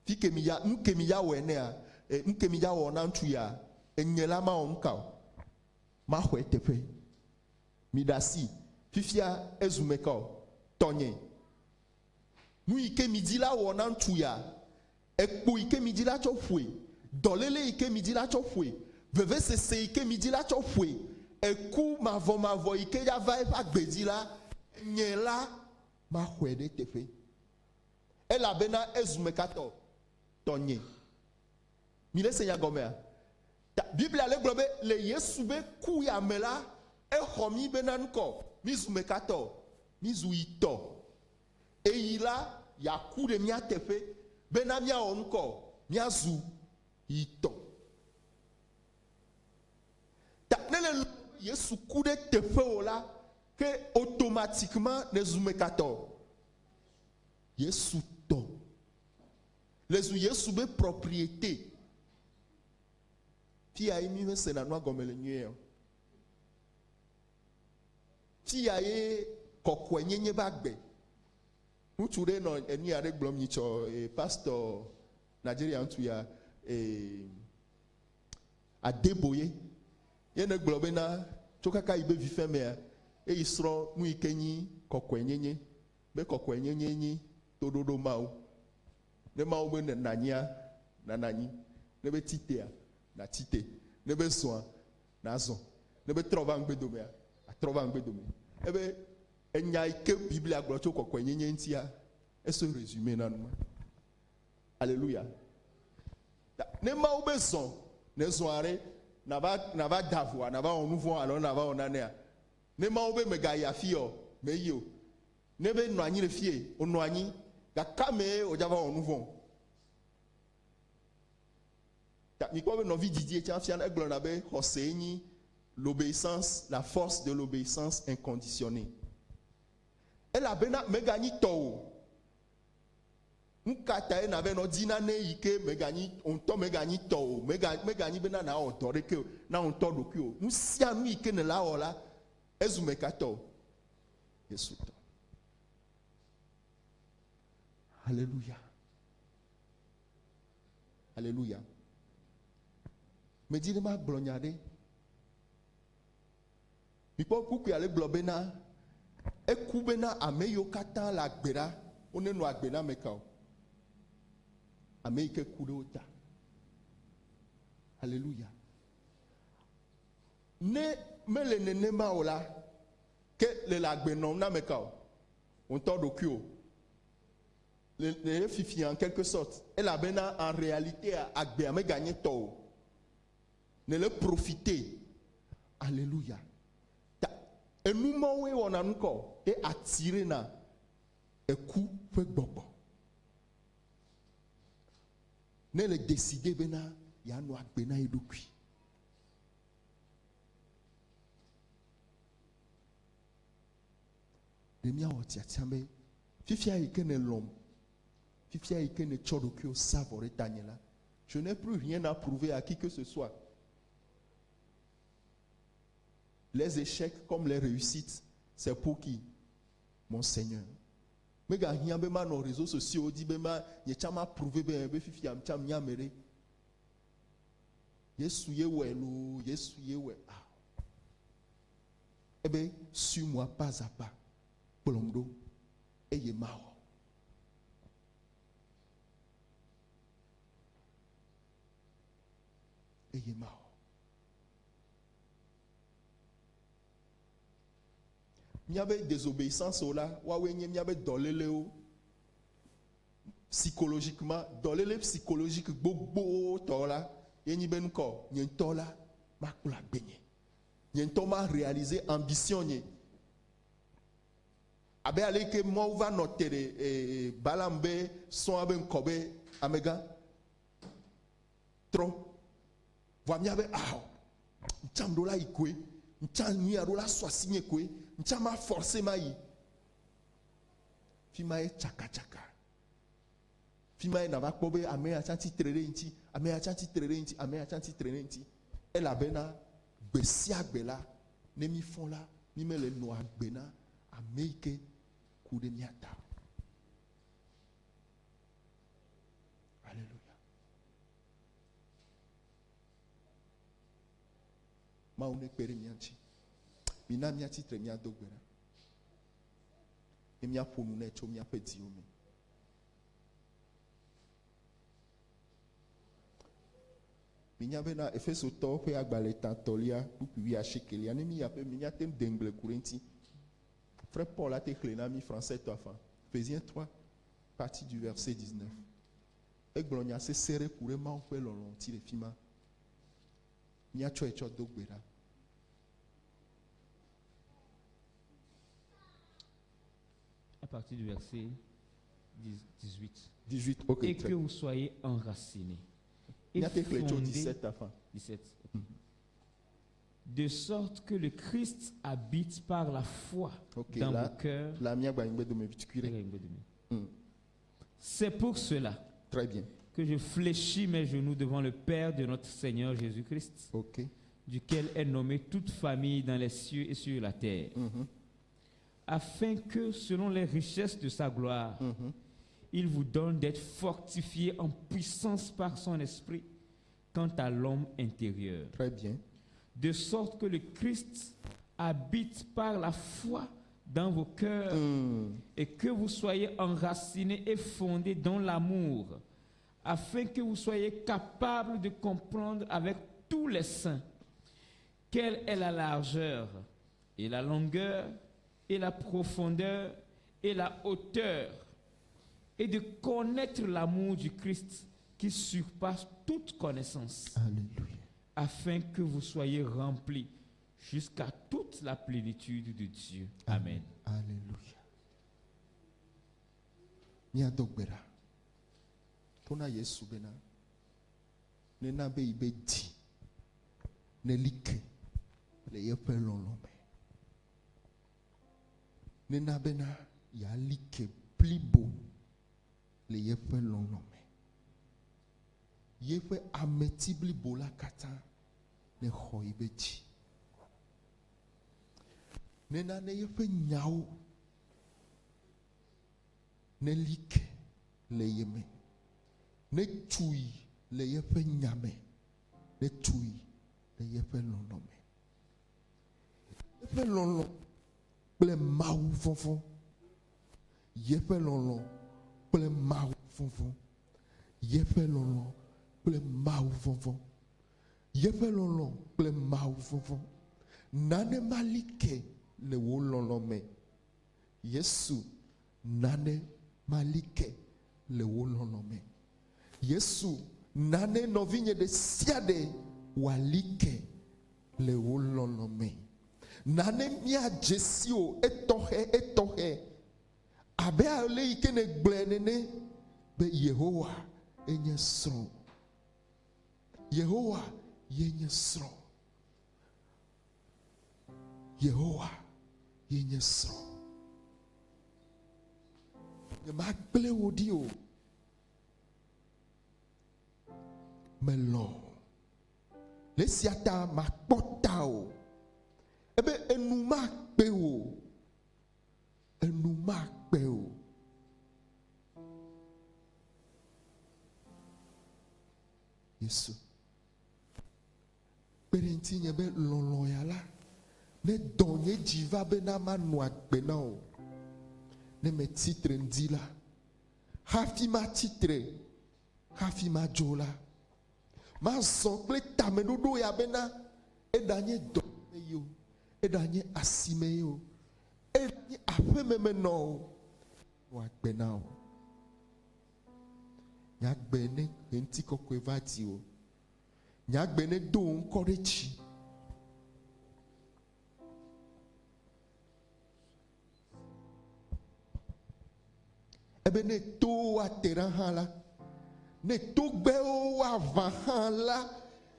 fi kemiya nkemiya wenea nkemiya wona ntuya enyela ma onka ma ho etepe midasi fifia ezumeka tonye mu ike midila wona ntuya ekpo ike midila chofue dolele ike midila chofue veve sese ike midila chofue eku mavo ike ya va agbedila nyela ma ho etepe ela bena ezumekato tonye mile senya gomea ta bible ale globe le yesu be ku ya mela e homi bena nko mizumekato mizuito eyila ya ku de mia tefe bena mia onko mia zu ito ta nele yesu ku de tefe ola que automatiquement ne zumekato yesu les Yesu be propriété. Fi a imi se na no agomele nwie. Fi a ye kokwenyenye bagbe. Uture no eni are glom yicho pastor Nigeria ntu ya Adeboye. Ye ne globe na chokaka ibe vifeme e isro mu ikenyi kokwenyenye. Be kokwenyenye nyi tododo mau. Ne ma obe na nanya na nanyi ne be titea na tite ne be soa na zon ne be trova ngbedomea a trova ngbedomea ebe enya ike biblia aglocho kokwenyenye ntia eso résumé na numa alléluia ne ma obe zon ne zoare na va davua na va onouvo alors na va onanea ne ma obe mega ya fio meyo ne be no anyi le fie ono anyi Gakame ojava onuvon. Ta mi kwa no vididi e tian fian eglon abe hoseini l'obéissance, la force de l'obéissance inconditionnée. Elle a bena megani to. Nkata e na be no dina ne ike megani onto megani to. Megani bena na odore ke na onto dokio. Nsia nu ike ne la ola ezumekato. Yesu to. Alléluia. Alléluia. Me dit ma blognade. Mi po ku ku ale blobena e kubena ameyo katan la gbera one no agbena meka o. Ameike kudota. Alléluia. Ne mele ne ma ola ke le la gbena na meka o. On to dokio. Les fifi en quelque sorte. Elle a bien en réalité à gagner tout. Ne le profiter. Alléluia. Et nous on a encore et attirer na un coup fait bobo. Ne le décider bena ya no bena edukui. Demia otia tiambe fifi a ikene l'homme. Je n'ai plus rien à prouver à qui que ce soit. Les échecs comme les réussites, c'est pour qui? Mon Seigneur. Mais quand il y a des réseaux sociaux, il y a des gens qui prouvé que fifi am cham nyamere. Yesu yewelu, Yesu yewe. Eh bien, suis-moi pas à pas. Polomdo, ayez mao. Ayez mao. Il y avait désobéissance là, il y avait dolele psychologiquement, dolele psychologique bobo tola, yenyi benko, yentola makula benye. Yentoma réaliser ambition nye. abe ale ke mo va no tere balambe son abe nkobe amega trop voa miabe ncham do la ikwe ncham ni ado la swasi nyekwe ncham ma forcer mai fi mai chaka fi mai na va kpobe ame achanti trere nti ame achanti trere nti ame achanti trere nti el abena gbesi agbela ne mi fon la mi me le no agbena ameike ku de miata. Alléluia. Ma une pere mianchi mina miati tre mia dogbena e mia ponu na echo mia pedi omi. Minyabena Efeso to pe agbale tantolia pupi a shekelia ne mi yape minyatem dengle courenti. Frère Paul a été cléna mi français toi fin. Ephésiens 3 partie du verset 19. Et glonia se serré pour ma on peut l'onti le fima. Nya cho echo dogbera. À partir du verset 18. 18 OK. Et que vous soyez enracinés. Il y a été clé 17 à fin. 17. De sorte que le Christ habite par la foi dans vos cœurs. C'est pour cela très bien que je fléchis mes genoux devant le Père de notre Seigneur Jésus-Christ, duquel est nommée toute famille dans les cieux et sur la terre, afin que, selon les richesses de sa gloire, il vous donne d'être fortifiés en puissance par son esprit quant à l'homme intérieur. Très bien. De sorte que le Christ habite par la foi dans vos cœurs et que vous soyez enracinés et fondés dans l'amour, afin que vous soyez capables de comprendre avec tous les saints quelle est la largeur et la longueur et la profondeur et la hauteur, et de connaître l'amour du Christ qui surpasse toute connaissance. Alléluia. Afin que vous soyez remplis jusqu'à toute la plénitude de Dieu. Amen. Alléluia. Nia dogbera. Tona Yesu bena. Nena be ibe di. Ne like. Le yepe lolome. Nena bena ya like plibo. Le yepe lolome. Yepe ametibli bola kata ne ho ibeji. Nena ne yepe nyao ne like le yeme. Ne tui le yepe nyame. Ne tui le yepe lonome. Yepe lolo ple mau fonfon. Yepe lolo ple mau fonfon. Yepe lolo ple mau fonfon. Yepe lolo ple mau fonfon. Nane malike le wo lolo me. Yesu nane malike le wo lolo me. Yesu nane novinye de siade walike le wo lolo me. Nane mia jesio etohe. Abe ale ike ne glenene be Yehowa enye strong. Yehowa yenye strong. Yehowa yenye strong. Ye magle odio. Melo. Le siata makpotao. Ebe enuma kpeo. Enuma kpeo. Yesu. Perenti nyebe lolo yala. Ne donye jiva be na manwa gbena o. Ne me titre ndila. Hafi ma titre. Hafi ma jola. Ma zonkle tamedodo ya bena. Edanye donye yo. Edanye asime yo. Edanye afememe no. Wa gbena o. Nyagbene enti kokwe vati o. Nyagbene do nkorechi. ebe ne to wa tera hã la, ne togbewo wa va hã la,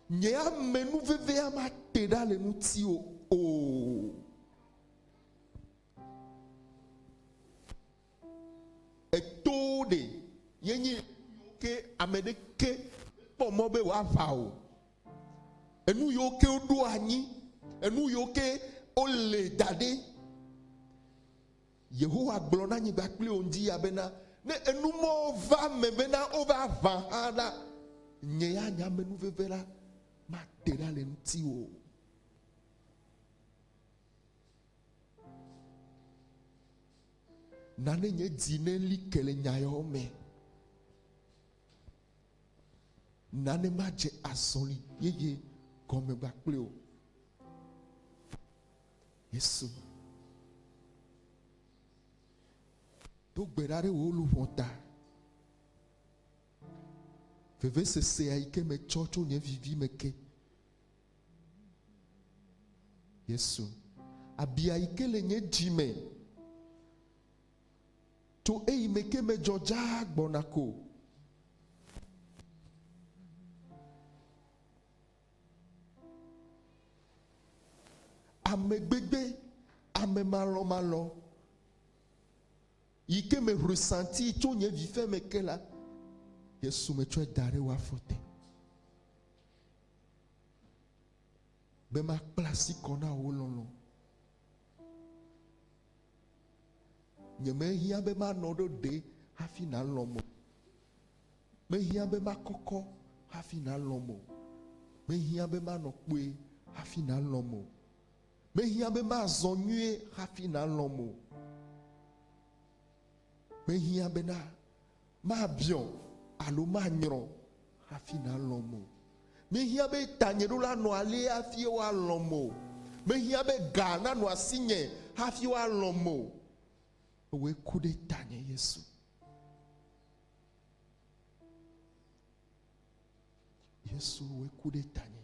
nye amenu veve ama te ɖa le ŋuti o. Eto de yenye ke ame ɖeke kpɔ mɔ be wòava o. Enu yiwo ke woɖo anyi, enu yiwo ke wole da ɖe. Yehowa gblɔ na anyigba kpli wo ŋdi ya bena ne enumɔ va me bena wova va hã la, nye ya nya amenu veve la ma te ɖa le ŋuti o. Nane nye dzi ne li ke le nya yawo me. Nane ma dze azɔli yeye gɔme gba kpli o. Yesu. Do gbe ɖa ɖe wò luʋɔ ta. Vevesesea yi ke metsɔ tso nye vivi me ke. Yesu. Abia yi ke le nye dzi me. To eyi me ke me dzɔdza gbɔna ko. Ame gbegbe, ame malɔ. Yi ke me ressenti tso nye vife me ke la. Yesu me tsɔe da ɖe wo afɔ te. Be ma kpla asi kɔ na wo lɔlɔ. Nye me hiã be ma nɔ ɖo ɖe hafi na lɔm o. Me hiã be ma kɔkɔ hafi na lɔm o. Me hiã be ma nɔ kpoe hafi na lɔm o. Me hiã be ma zɔ nyuie hafi na lɔm o. Me hiã be na ma biɔ alo ma nyrɔ hafi na lɔm o. Me hiã be tanye ɖo la nɔ ali hafi wa lɔm o. Me hiã be ga na nɔ asi nye hafi wa lɔm o. Owe ku ɖe tanye Yesu. Yesu owe ku ɖe tanye.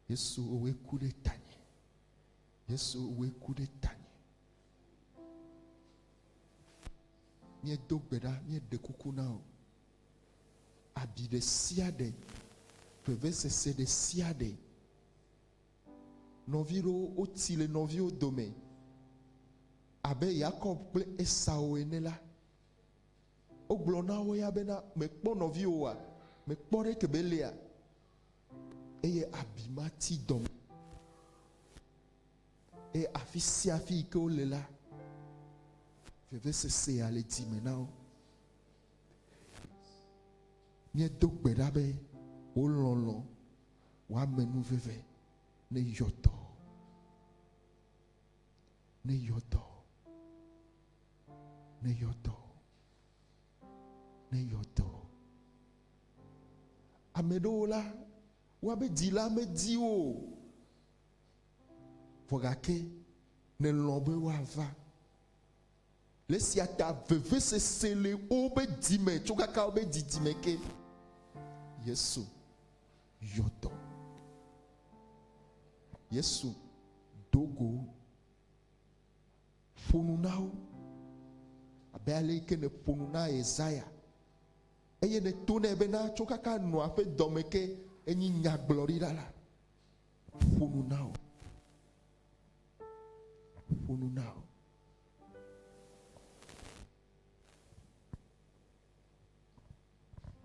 Yesu owe ku ɖe tanye. Yesu owe ku ɖe tanye. Mie do gbe ɖa, mie de kuku na o. Abi ɖe sia ɖe, vevesese ɖe sia ɖe. Nɔvi ɖewo wotsi le nɔviwo dome. Abe Yakob kple Esau ene la. Wogblɔ na wo ya bena mekpɔ nɔviwoa, mekpɔ ɖe kebelea. Eye abi ma ti dɔm. Eye afi sia afi yi ke wole la, vevesesea le dzime na wo. Miedo gbe ɖa be wo lɔlɔ, woame nu veve ne yɔtɔ. Ne yɔtɔ. Ne yɔtɔ. Ne yɔtɔ. Ame ɖewo la, woabe dzi la medi o. Vɔ gake ne lɔ̃ be woava. Le sia ta vevesese le wobe dzime tso kaka wobe dzidzime ke. Yesu yɔtɔ. Yesu dogo. Ƒonu na wo. Abe ale yi ke ne ƒonu na Yesaya. Eye ne to ne bena tso kaka nɔa ƒe dɔme ke enyi nyagblɔɖila la. Ƒonu na wo. Ƒonu na wo.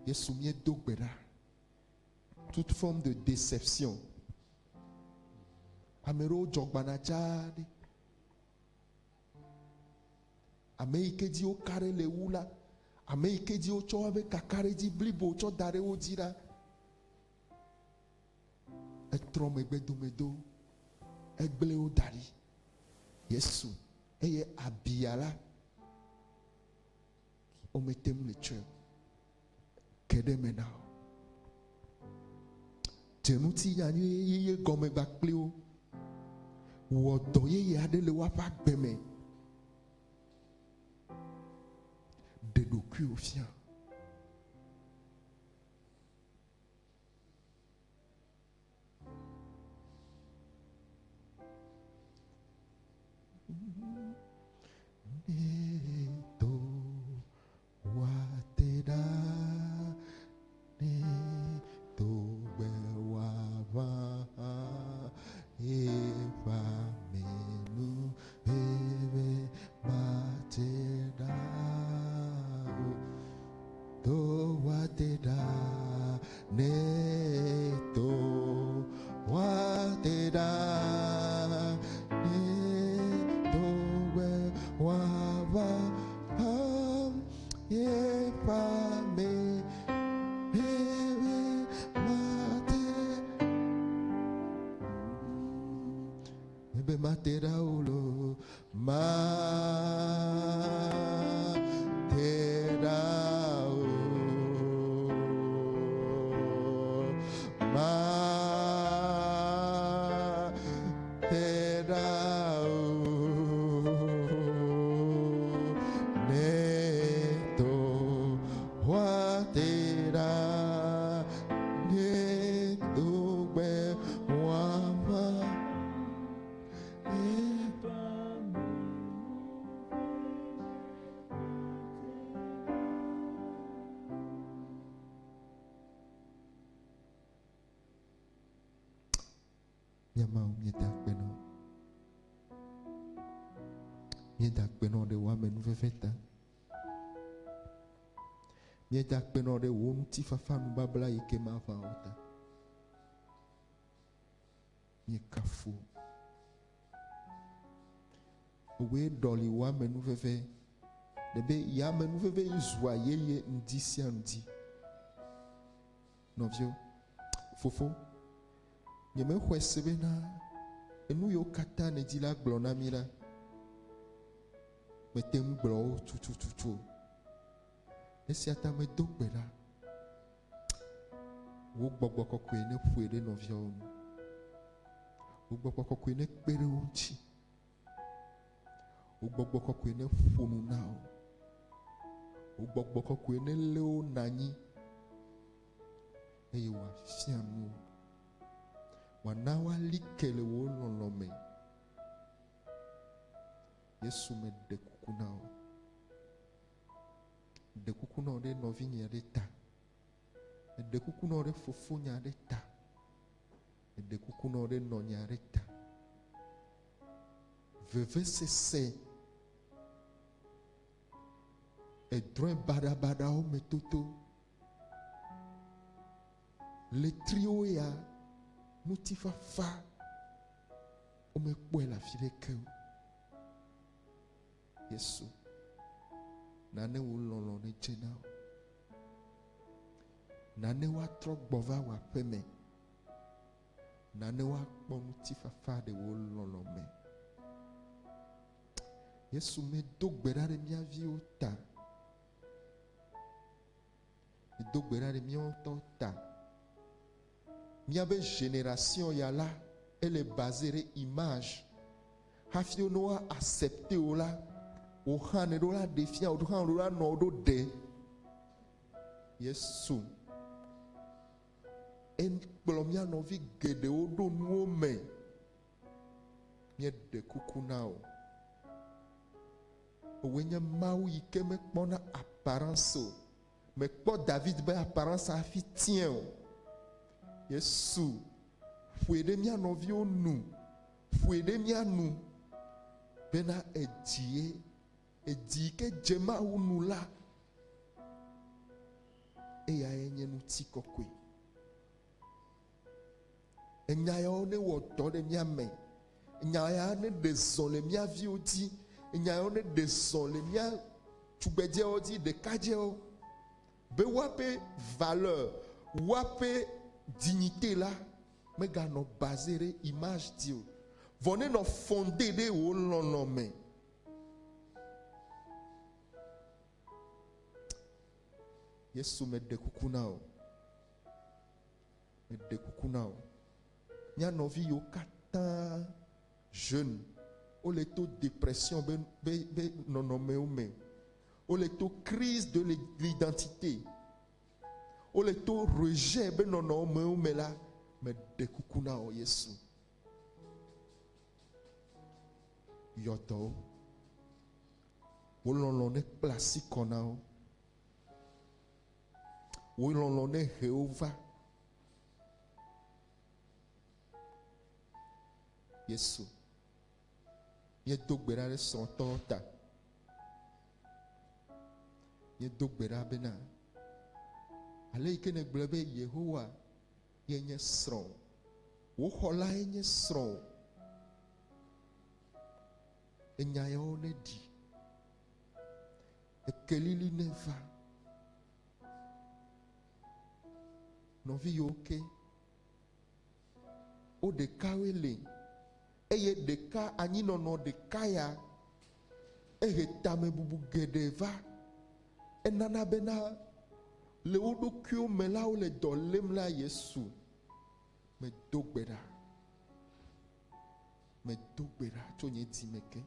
Yesu miedo gbe ɖa. Toute forme de déception. Ame ɖewo dzɔ gbana dzaa ɖe. Ame yi ke dzi wo ka ɖe le wu la. Ame yi ke dzi wo tsɔ wobe kaka ɖe dzi blibo tsɔ da ɖe wo dzi la. Etrɔ megbe dome do. Egble wo da ɖi. Yesu. Eye abia la. Omete mu le tsɔe. Ke ɖe me na wo. Dzenuti nyanyi yeye gɔme gba kpli wo. Wɔ dɔ yeye aɖe le woaƒe agbe me. De ɖokuiwo fia. To neto wateda neto we wava ye pa me mate matera ulo ma tera ma tera neto wa tera neto be wa Yamau miedak beno de wamen veveta miedak beno de wom tifafanu babla ike mavaota miekafu we doli wamen veve debe yamen veve izwa yeye ndisia ndi novio fofo Yeme hwesebena enu yo kata ne di la gblɔ na mi la mete ŋu gblɔ wo tutututu esia ta me do gbe la wo gbɔgbɔ kɔkɔe ne ƒoe ɖe nɔviawo nu wo gbɔgbɔ kɔkɔe ne kpe ɖe wo ŋuti wo gbɔgbɔ kɔkɔe ne ƒo nu na wo wo gbɔgbɔ kɔkɔe ne lé wo na anyi eye wòafia nu wo wana wali kele wo lɔlɔme Yesu me de kuku na wo de kuku na wo ɖe nɔvinye ɖe ta de kuku na wo ɖe fofonya ɖe ta de kuku na wo ɖe nɔnya ɖe ta vevesese edrɔ̃e baɖabaɖawo me toto letriwo ya nutifafa omekpɔe le afi ɖeke o Yesu nane wo lɔlɔ ne dze na wo nane woatrɔ gbɔ va wò aƒe me nane woakpɔ nutifafa ɖe wo lɔlɔ me Yesu medo gbe ɖa ɖe mía viwo ta medo gbe ɖa ɖe mía ŋutɔ ta Miabe génération ya la elle est basée sur image hafi no accepter o la o hane do la defia o han do la no do de Yesu en kplomia no vi gede o do nu me mie de kuku na o wenya mawu yike me kpona apparence o me kpo David be apparence afi tien o Yesu ƒoe ɖe mía nɔviwo nu ƒoe ɖe mía nu bena edi ke dze Mawu nu la eyae nye ŋutikɔkɔe enya yawo ne wɔ dɔ ɖe mía me enya yawo ne ɖe zɔ le mía viwo dzi enya yawo ne ɖe zɔ le mía tugbedzewo dzi ɖekadzewo be woaƒe valeur woaƒe dignité là meganɔ basé ɖe image di o vɔ ne nɔ fondé ɖe wo lɔlɔ me Yesu mede kuku na o mede kuku na o mía nɔvi yiwo katã jeune wole to dépression be nɔnɔmewo me wole to crise de l'identité wole to rejet be nɔnɔmewo me la mede kuku na o Yesu yɔdɔwo wo lɔlɔ ne kpla asi kɔ na wo wo lɔlɔ ne he wo va Yesu miedo gbe ɖa ɖe srɔ̃tɔwo ta miedo gbe ɖa bena ale yi ke ne gblɔ be Yehowa yenye srɔ̃, wò xɔla yenye srɔ̃, enya yawo ne ɖi, ekelili ne va, nɔvi yiwo ke wo ɖekawoe le, eye ɖeka anyinɔnɔ ɖeka ya ehe tamebubu geɖe va, enana bena le wo ɖokuiwo me la wole dɔ lém la Yesu medo gbe ɖa tso nye dzi me ke,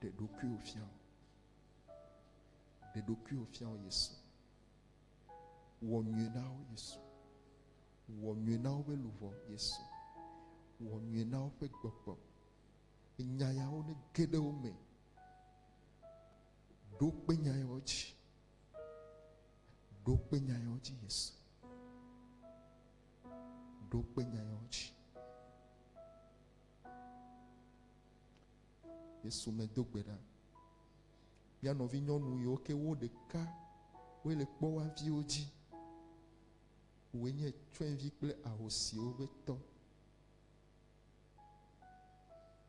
ɖe ɖokuiwo fia wo Yesu, wɔ nyuie na wo Yesu, wɔ nyuie na wo ƒe luʋɔ Yesu, wɔ nyuie na wo ƒe gbɔgbɔ, nya yawo ne ge ɖe wo me, ɖo kpe nya yawo dzi, ɖo kpe nya yawo dzi Yesu, ɖo kpe nya yawo dzi. Yesu medo gbe ɖa mia nɔvi nyɔnu yiwo ke wo ɖeka woe le kpɔ wa viwo dzi, woe nye tsyɔ̃evi kple ahosiwo ƒe tɔ.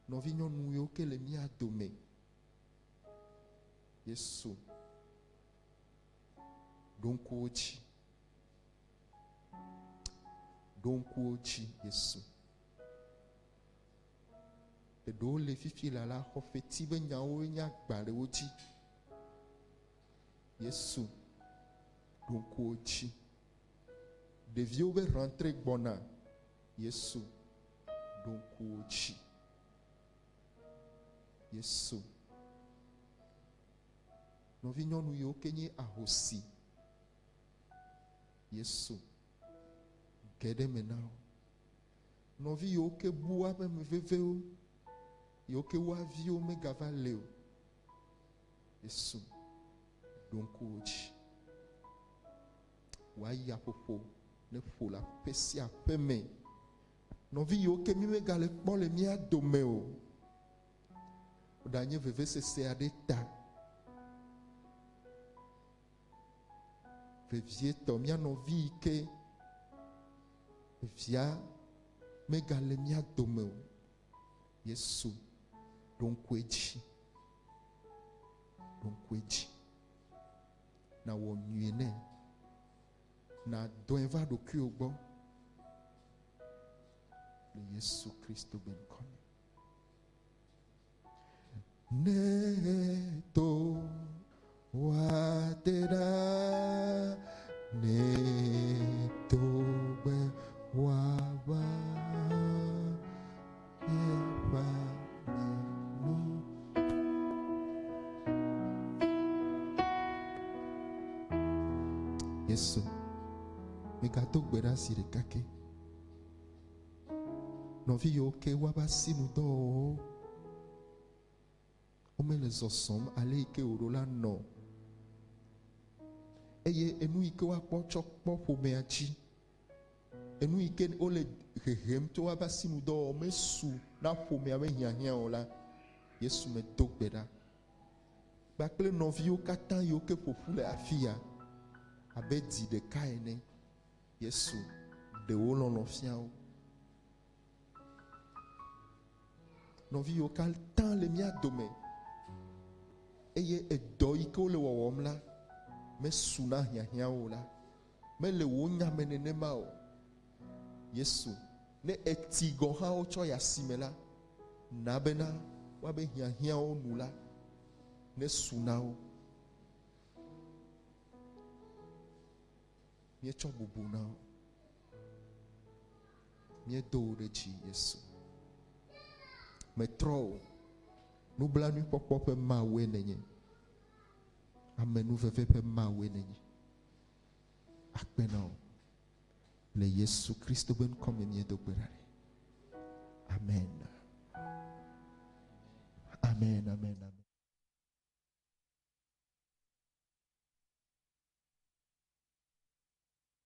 Nɔvi nyɔnu yiwo ke le mia dome, Yesu ɖo ŋku wo dzi, ɖo ŋku wo dzi Yesu. Eɖewo le fifi la xɔ feti be nyawo nye agbalẽwo dzi, Yesu ɖo ŋku wo dzi. Ɖeviwo be rentrée gbɔna, Yesu ɖo ŋku wo dzi. Yesu, nɔvi nyɔnu yiwo ke nye ahosi, Yesu ge ɖe me na wo. Nɔvi yiwo ke bu woaƒe mevevewo, yiwo ke woa viwo megava le o, Yesu ɖo ŋku wo dzi. Woayi aƒoƒo ne ƒo le aƒe sia aƒe me. Nɔvi yiwo ke mi megale kpɔ le mía dome o, woɖanye vevesese aɖe ta. Vevietɔ mía nɔvi yi ke via megale mía dome o, Yesu ɖo ŋkue dzi, ɖo ŋkue dzi. Na wɔ nyuie nɛ, na dɔe va ɖokuiwo gbɔ, le Yesu Kristo ƒe ŋkɔ me. Ne to wa te ɖa, ne to gbe wa va, eva nu. Yesu, megado gbe ɖa zi ɖeka ke. Nɔvi yiwo ke woava sinu dɔwɔwɔwo, womele zɔzɔm ale yi ke wòɖo la nɔ, eye enu yi ke woakpɔ tsɔ kpɔ ƒomea dzi, enu yi ke wole hehem tso woava sinu dɔwɔwɔ mesu na ƒomea be hiahiã o la, Yesu medo gbe ɖa kpakple nɔviwo katã yiwo ke ƒoƒu le afi ya abe dzi ɖeka ene, Yesu ɖe wo lɔlɔ̃ fia wo. Nɔvi yiwo katã le mía dome, eye edɔ yi ke wole wɔwɔm la mesu na hiahiãwo la, mele wo nya me nenema o. Yesu, ne eti gɔ hã wotsɔ yi asime la, na bena woabe hiahiãwo nu la nesu na wo. Míetsɔ bubu na wo, míedo wo ɖe dzi Yesu. Metrɔ wo, nublanuikpɔkpɔ ƒe Mawue nenye, amenuveve ƒe Mawue nenye. Akpe na wo, le Yesu Kristo ƒe ŋkɔ me míedo gbe ɖa ɖi. Amen. Amen, amen, amen.